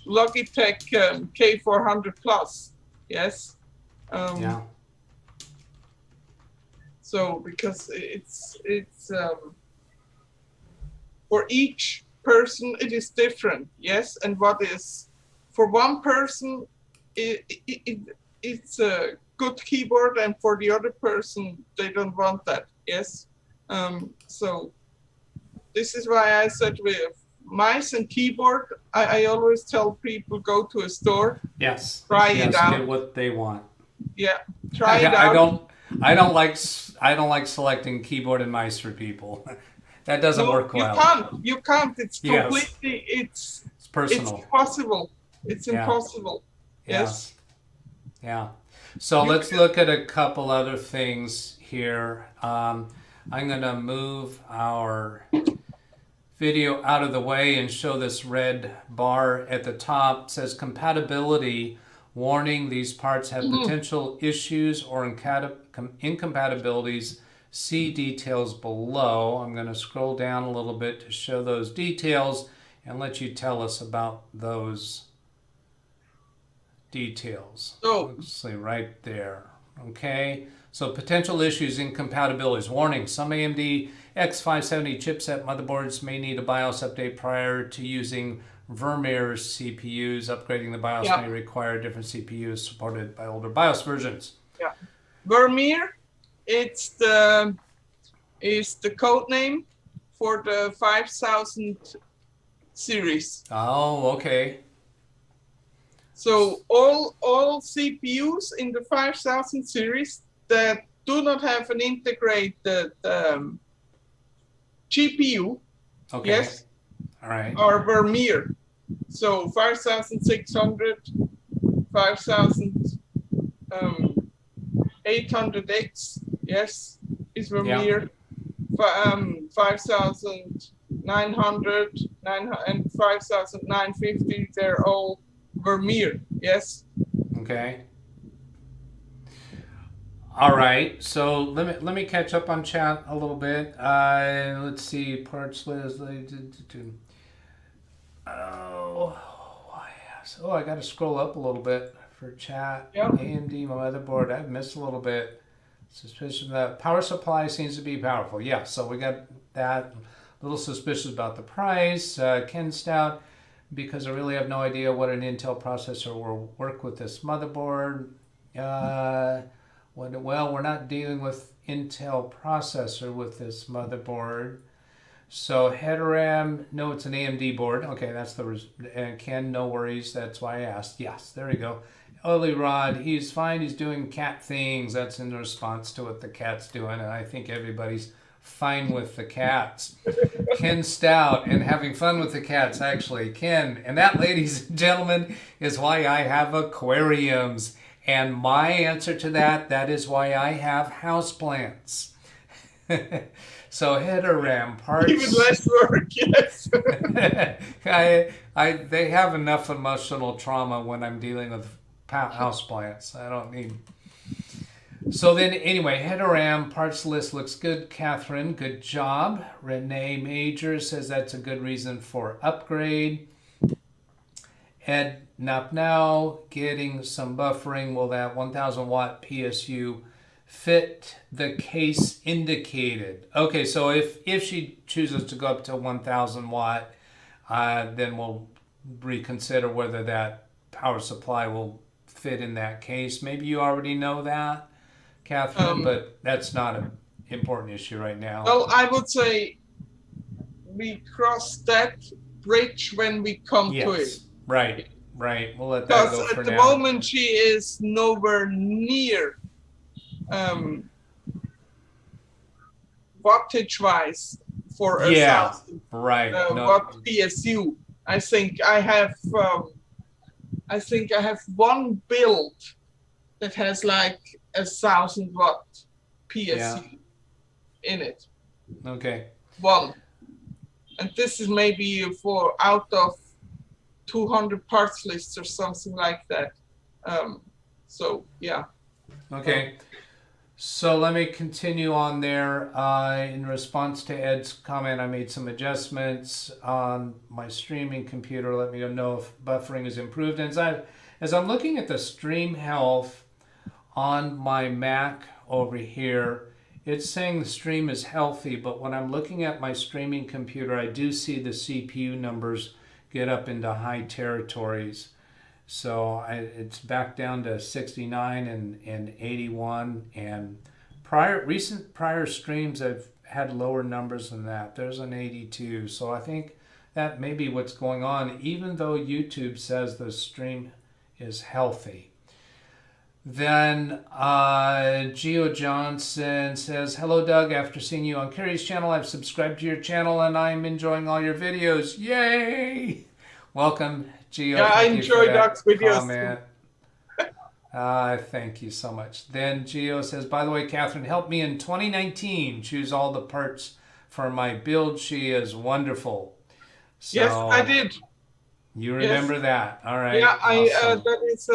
Logitech K400 Plus. Yes. Yeah. So because it's for each person it is different. Yes, and what is for one person it's a good keyboard, and for the other person they don't want that. Yes. So this is why I said with mice and keyboard, I always tell people go to a store. Yes. Try it out. Get what they want. Yeah. Try it out. I don't like selecting keyboard and mice for people. That doesn't work well. You can't. It's completely. It's personal. It's impossible. It's impossible. Yes. Yeah. So let's look at a couple other things here. I'm going to move our video out of the way and show this red bar at the top. It says compatibility warning. These parts have potential issues or incompatibilities. See details below. I'm going to scroll down a little bit to show those details and let you tell us about those details. Let's see right there. Okay. So potential issues, incompatibilities. Warning, some AMD X570 chipset motherboards may need a BIOS update prior to using Vermeer CPUs. Upgrading the BIOS may require different CPUs supported by older BIOS versions. Yeah. Vermeer, it's the code name for the 5000 series. Oh, okay. So all CPUs in the 5000 series that do not have an integrated GPU, yes, all right, are Vermeer. So 5600, 5800X, yes, is Vermeer. 5900, and 5950, they're all Vermeer, yes. Okay. All right. So let me catch up on chat a little bit. Let's see. Parts list. I got to scroll up a little bit for chat. Yep. AMD motherboard. I've missed a little bit. Suspicion that power supply seems to be powerful. Yeah. So we got that. A little suspicious about the price. Ken Stout, because I really have no idea what an Intel processor will work with this motherboard. Well, we're not dealing with Intel processor with this motherboard. So header no, it's an AMD board. Okay, that's Ken, no worries. That's why I asked. Yes, there you go. Oli Rod, he's fine. He's doing cat things. That's in response to what the cat's doing, and I think everybody's fine with the cats. Ken Stout, and having fun with the cats, actually. Ken, and that, ladies and gentlemen, is why I have aquariums. And my answer to that is why I have houseplants. So header RAM parts. Even less work, yes. They have enough emotional trauma when I'm dealing with houseplants. I don't need. So then, anyway, header RAM parts list looks good. Kathrin, good job. Renee Major says that's a good reason for upgrade. Ed Now getting some buffering. Will that 1000 watt PSU fit the case indicated? Okay, so if she chooses to go up to 1000 watt, then we'll reconsider whether that power supply will fit in that case. Maybe you already know that, Kathrin, but that's not an important issue right now. Well, I would say we cross that bridge when we come to it. Yes, right, right. We'll let that Because go for at the now. moment she is nowhere near wattage-wise for a Yeah, 1,000 right. watt PSU. I think I have one build that has like 1,000 watt PSU in it. Okay. One. And this is maybe for out of 200 parts lists or something like that. So yeah. Okay. So let me continue on there. In response to Ed's comment, I made some adjustments on my streaming computer. Let me know if buffering is improved. And as I'm looking at the stream health on my Mac over here, it's saying the stream is healthy, but when I'm looking at my streaming computer, I do see the CPU numbers get up into high territories. So it's back down to 69 and 81, and recent prior streams I've had lower numbers than that. There's an 82, so I think that may be what's going on, even though YouTube says the stream is healthy. Then Geo Johnson says, "Hello Doug, after seeing you on Carey's channel, I've subscribed to your channel and I'm enjoying all your videos. Yay!" Welcome, Geo. Yeah, I enjoy Doug's videos. Thank you so much. Then Geo says, "By the way, Kathrin helped me in 2019 choose all the parts for my build. She is wonderful." So, yes, I did. You remember that? All right. Yeah, awesome. that is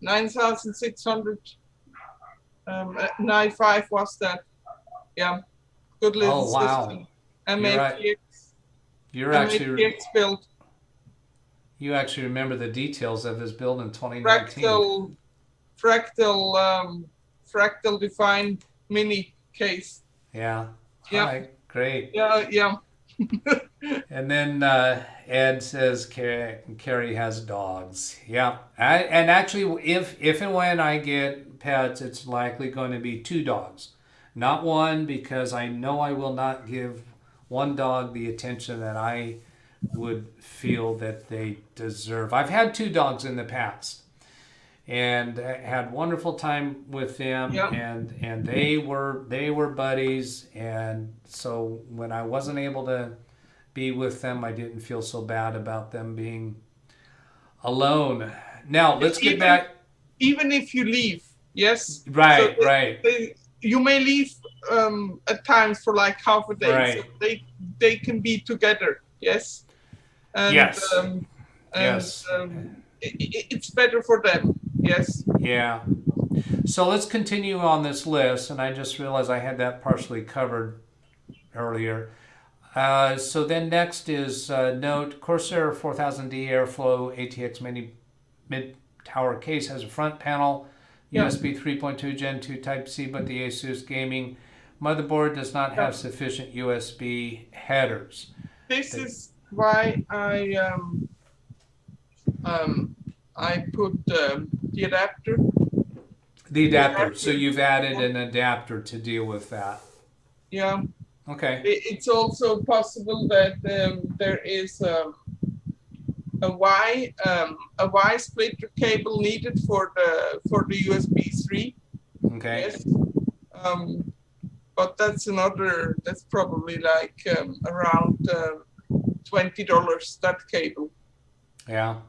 9,600. 95 was that? Yeah, good little system. MAPX. You're actually MAPX build. You actually remember the details of his build in 2019. Fractal defined mini case. Yeah. Yeah. All right. Great. Yeah. And then Ed says Carey has dogs. Yeah. And actually, if and when I get pets, it's likely going to be 2 dogs, not 1, because I know I will not give one dog the attention that I would feel that they deserve. I've had 2 dogs in the past and had wonderful time with them, and they were buddies, and so when I wasn't able to be with them, I didn't feel so bad about them being alone. Now let's get back. Even if you leave, yes, right, so right. You may leave at times for like half a day. Right. So they can be together. Yes. And, yes. Yes. It's better for them. Yes. Yeah. So let's continue on this list, and I just realized I had that partially covered earlier. So then next is note Corsair 4000D Airflow ATX mid-tower case has a front panel, USB 3.2 Gen 2 Type-C, but the Asus gaming motherboard does not have sufficient USB headers. This is why I put the adapter. The adapter. So you've added an adapter to deal with that. Yeah. Okay. It's also possible that there is a Y splitter cable needed for the USB 3. Okay. Yes. But that's probably like around $20 that cable. Yeah.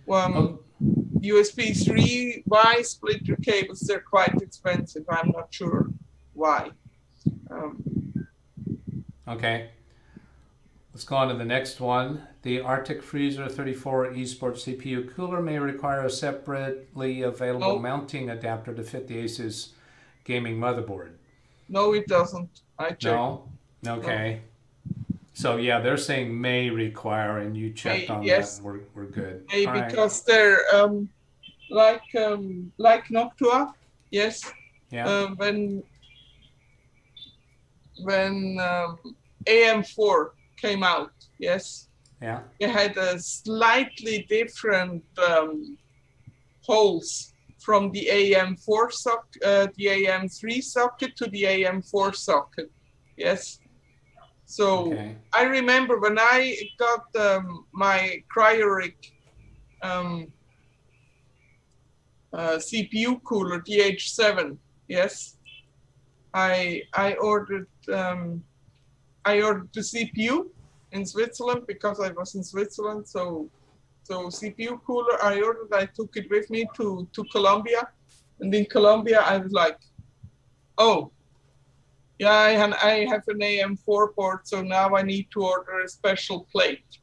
USB 3 Y splitter cables, they're quite expensive. I'm not sure why. Okay. Let's go on to the next one. The Arctic Freezer 34 eSport CPU cooler may require a separately available mounting adapter to fit the Asus gaming motherboard. No, it doesn't. I checked. No? Okay. No. So yeah, they're saying may require, and you checked on yes. that. We're good. May because they're like Noctua. Yes. Yeah. When AM4 came out, yes. Yeah. It had a slightly different holes from the AM4 socket, the AM3 socket to the AM4 socket. Yes. So I remember when I got my Cryoric CPU cooler DH7. Yes, I ordered the CPU in Switzerland because I was in Switzerland. So CPU cooler I ordered. I took it with me to Colombia, and in Colombia I was like, oh. Yeah, I have an AM4 port, so now I need to order a special plate.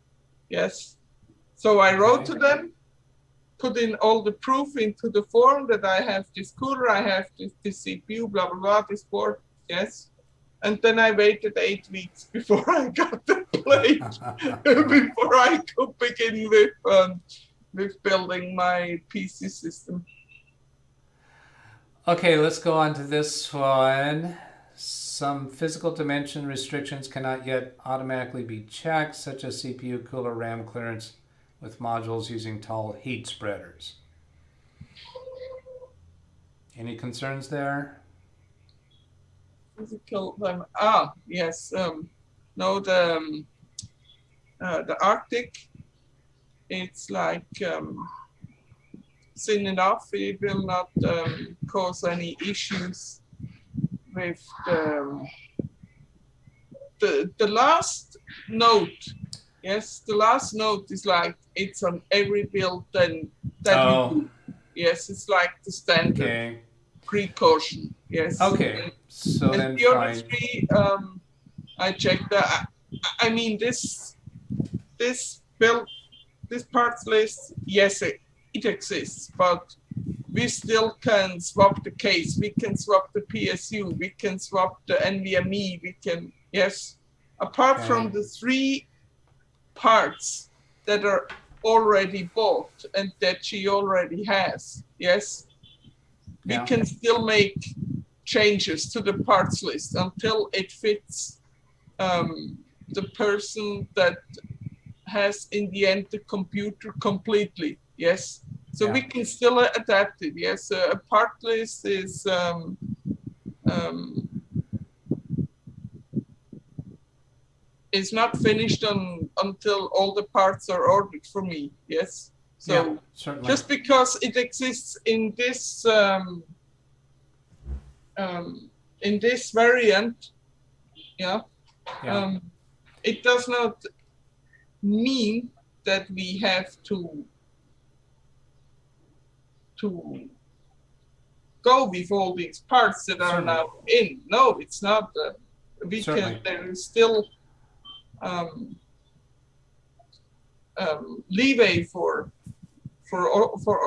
Yes. So I wrote to them, put in all the proof into the form that I have this cooler, I have this CPU, blah, blah, blah, this port. Yes. And then I waited 8 weeks before I got the plate, before I could begin with building my PC system. Okay, let's go on to this one. Some physical dimension restrictions cannot yet automatically be checked, such as CPU cooler RAM clearance with modules using tall heat spreaders. Any concerns there? Physical yes. No, the Arctic, it's like thin enough. It will not cause any issues with the last note. Yes, the last note is like it's on every build that we do. Yes, it's like the standard precaution. Yes. Okay. So and then the other three, I checked that. I mean this build, this parts list. Yes, it exists, but we still can swap the case, we can swap the PSU, we can swap the NVMe, we can, yes. Apart from the 3 parts that are already bought and that she already has, yes, we can still make changes to the parts list until it fits the person that has in the end the computer completely, yes. So we can still adapt it. Yes, a part list is not finished until all the parts are ordered for me. Yes. So just because it exists in this variant, it does not mean that we have to go with all these parts that are now in. No, it's not. We can. There is still leeway for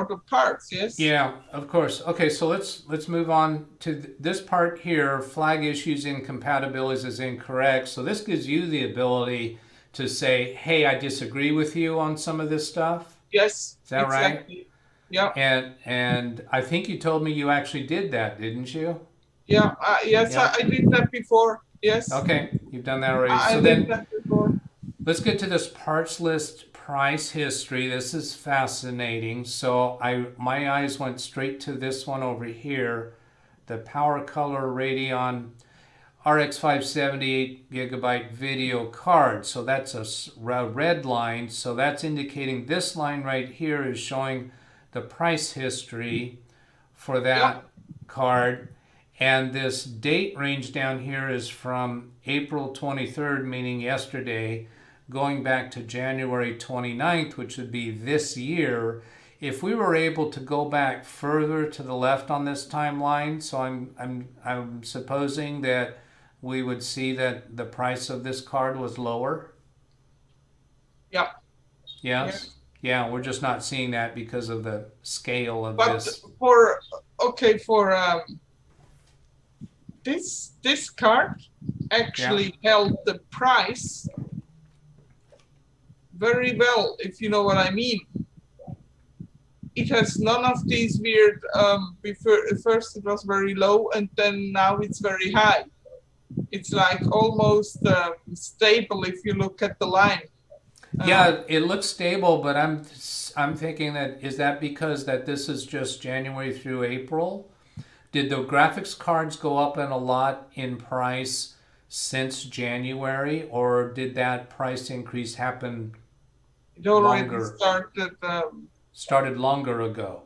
other parts. Yes. Yeah, of course. Okay, so let's move on to this part here. Flag issues incompatibilities is incorrect. So this gives you the ability to say, "Hey, I disagree with you on some of this stuff." Yes. Is that right? Yeah. And I think you told me you actually did that, didn't you? Yeah. Yes, yeah. I did that before. Yes. Okay, you've done that already. So then let's get to this parts list price history. This is fascinating. So my eyes went straight to this one over here, the Power Color Radeon RX 578 gigabyte video card. So that's a red line. So that's indicating this line right here is showing the price history for that card. And this date range down here is from April 23rd, meaning yesterday, going back to January 29th, which would be this year. If we were able to go back further to the left on this timeline, so I'm supposing that we would see that the price of this card was lower. Yeah. Yes. Yeah, we're just not seeing that because of the scale of this. For this card actually held the price very well, if you know what I mean. It has none of these weird, first it was very low and then now it's very high. It's like almost stable if you look at the line. Yeah, it looks stable, but I'm thinking that is that because that this is just January through April? Did the graphics cards go up in a lot in price since January, or did that price increase happen It already longer? Started Longer ago.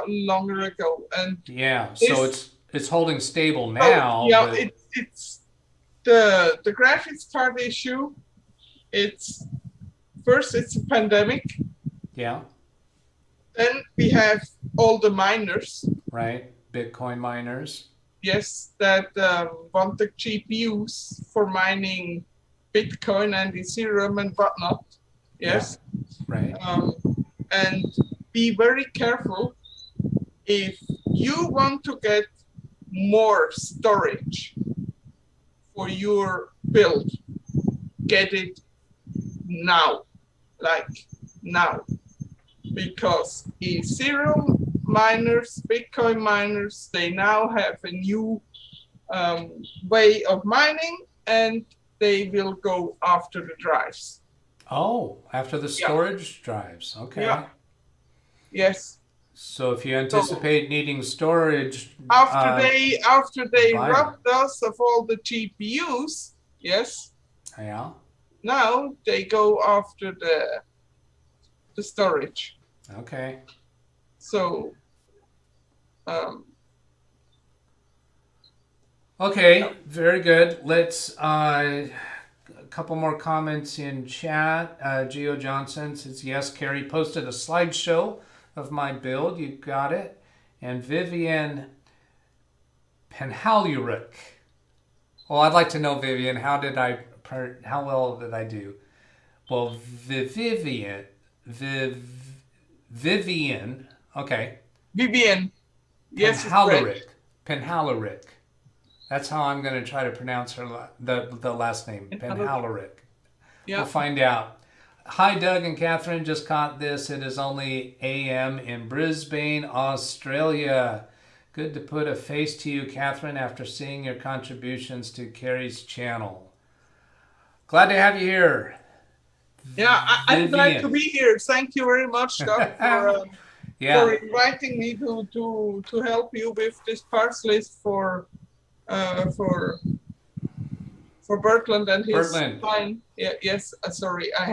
Longer ago, and Yeah, so this, it's holding stable so now, yeah, but it's the graphics card issue. It's first it's a pandemic, yeah, then we have all the miners, right. Bitcoin miners. yes, that want the GPUs for mining Bitcoin and Ethereum and whatnot. Yes. Right. And be very careful if you want to get more storage for your build, get it now, like now, because Ethereum miners, Bitcoin miners, they now have a new way of mining, and they will go after the drives. Oh, after the storage drives. Okay. Yeah. Yes. So if you anticipate needing storage, after they buy robbed us of all the GPUs, yes, yeah. now they go after the storage. Okay. So okay, very good. Let's a couple more comments in chat. Geo Johnson says yes. Carey posted a slideshow of my build. You got it. And Vivian Penhalurik. Well, I'd like to know, Vivian, how well did I do? Well, Vivian, okay. Vivian, yes, Penhalurik. That's how I'm going to try to pronounce the last name, Penhalurik. Yeah. We'll find out. Hi, Doug and Kathrin. Just caught this. It is only AM in Brisbane, Australia. Good to put a face to you, Kathrin, after seeing your contributions to Carey's channel. Glad to have you here. Yeah, I'm glad to be here. Thank you very much, Doug, for inviting me to help you with this parts list for Bertland and his fine. Yeah, yes, sorry, I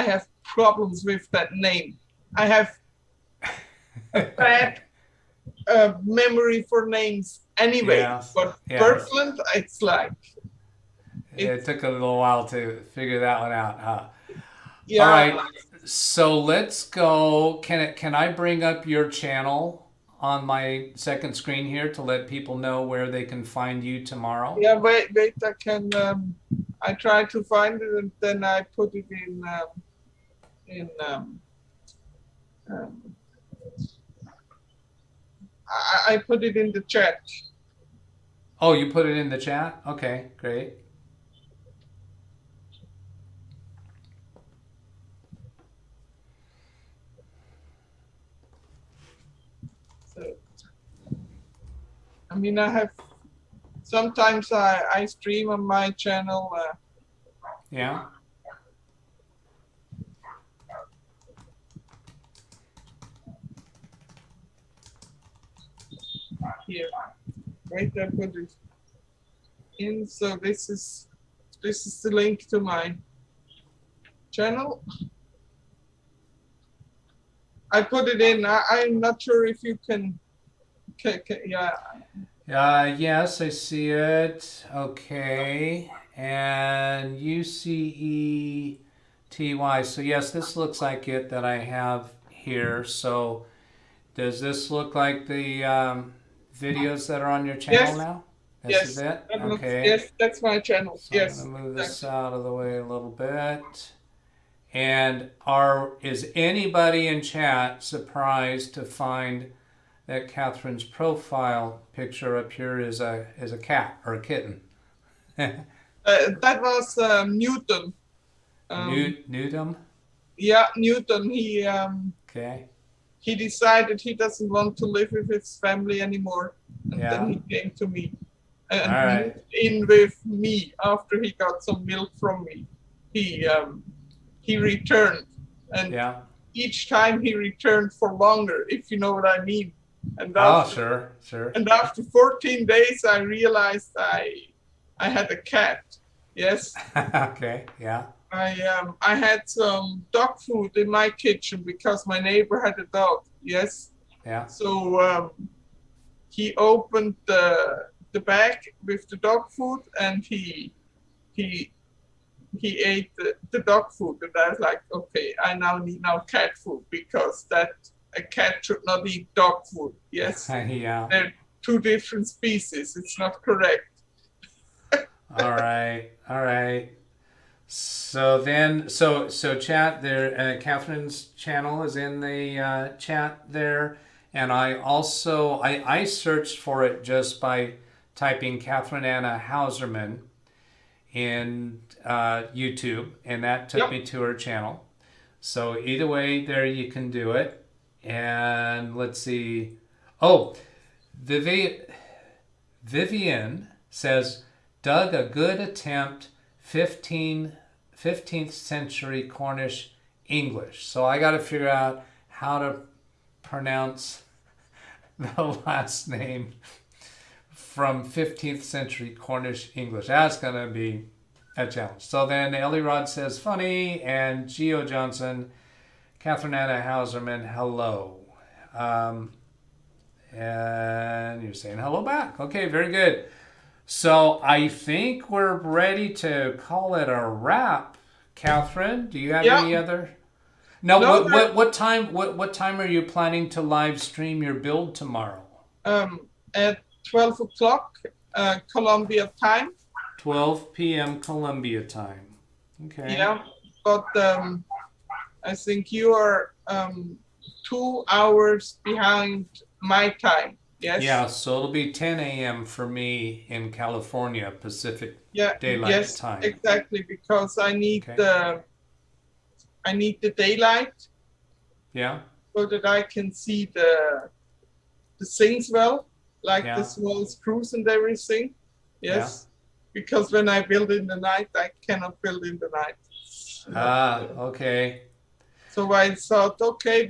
have problems with that name. I have a bad memory for names anyway. But Bertland, it's like it took a little while to figure that one out, huh? Yeah. All right, so let's go. Can I bring up your channel on my second screen here to let people know where they can find you tomorrow? Yeah, wait, I can. I try to find it and then I put it I put it in the chat. Oh, you put it in the chat? Okay, great. So, I mean, sometimes I stream on my channel. Yeah. Here, right, I put it in. So this is the link to my channel. I put it in. I'm not sure if you can yeah. Yes, I see it. Okay. And UCETY. So yes, this looks like it that I have here. So does this look like the videos that are on your channel now? This is it? Okay. Yes, that's my channel. So I'm going to move this out of the way a little bit. And is anybody in chat surprised to find that Kathrin's profile picture up here is a cat or a kitten? That was Newton. Newton? Yeah, Newton. He okay. He decided he doesn't want to live with his family anymore, and then he came to me and moved in with me after he got some milk from me. He he returned, and Yeah. each time he returned for longer, if you know what I mean. And Oh, after, sure. and after 14 days, I realized I had a cat. Yes. Okay. Yeah. I had some dog food in my kitchen because my neighbor had a dog. Yes. Yeah. So he opened the bag with the dog food, and he ate the dog food, and I was like, okay, I now need cat food, because that a cat should not eat dog food. Yes. Yeah. They're two different species. It's not correct. All right. So then, so chat there. Catherine's channel is in the chat there, and I searched for it just by typing Kathrin Anna Hausermann in YouTube, and that took Yep. me to her channel. So either way, there you can do it. And let's see. Oh, Vivian says, Doug, a good attempt, 15th century Cornish English. So I got to figure out how to pronounce the last name from 15th century Cornish English. That's going to be a challenge. So then Ellie Rod says, funny, and Geo Johnson, Kathrin Anna Hausermann, hello. And you're saying hello back. Okay, very good. So I think we're ready to call it a wrap. Catherine, do you have any other? No. What time are you planning to live stream your build tomorrow? At 12 o'clock Colombia time. 12 p.m. Colombia time. Okay. Yeah, but I think you are 2 hours behind my time. Yes. Yeah, so it'll be 10 a.m. for me in California, Pacific Daylight Time. Yes, exactly, because I need the daylight. Yeah. So that I can see the things well, like the small screws and everything. Yes. Yeah. Because when I build in the night, I cannot build in the night. Okay. So I thought, okay,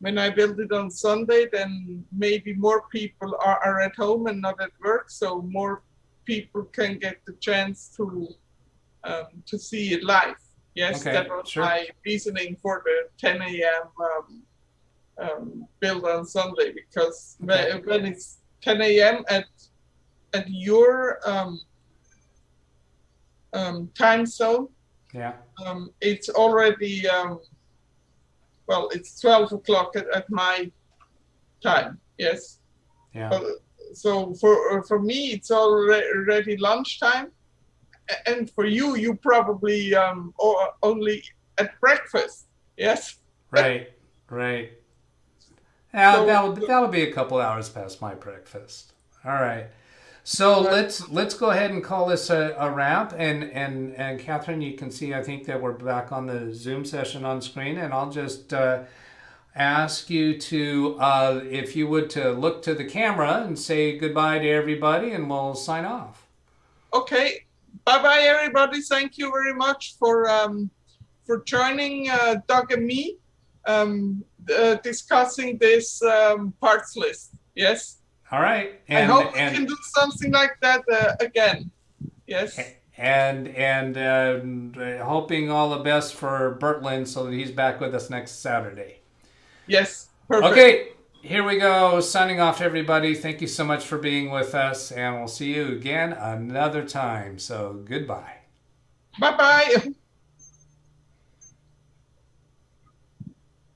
when I build it on Sunday, then maybe more people are at home and not at work, so more people can get the chance to see it live. Yes, that was my reasoning for the 10 a.m. Build on Sunday, because when it's 10 a.m. at your time zone, it's already it's 12 o'clock at my time. Yes. Yeah. So for me, it's already lunchtime, and for you, you probably only at breakfast. Yes. Right. Yeah, that'll be a couple hours past my breakfast. All right. So let's go ahead and call this a wrap. And Catherine, you can see, I think, that we're back on the Zoom session on screen, and I'll just ask you to, if you would, to look to the camera and say goodbye to everybody, and we'll sign off. Okay. Bye-bye, everybody. Thank you very much for joining Doug and me discussing this parts list. Yes. All right. I hope we can do something like that again. Yes. And hoping all the best for Bertland so that he's back with us next Saturday. Yes. Perfect. Okay. Here we go. Signing off, everybody. Thank you so much for being with us, and we'll see you again another time. So goodbye. Bye-bye.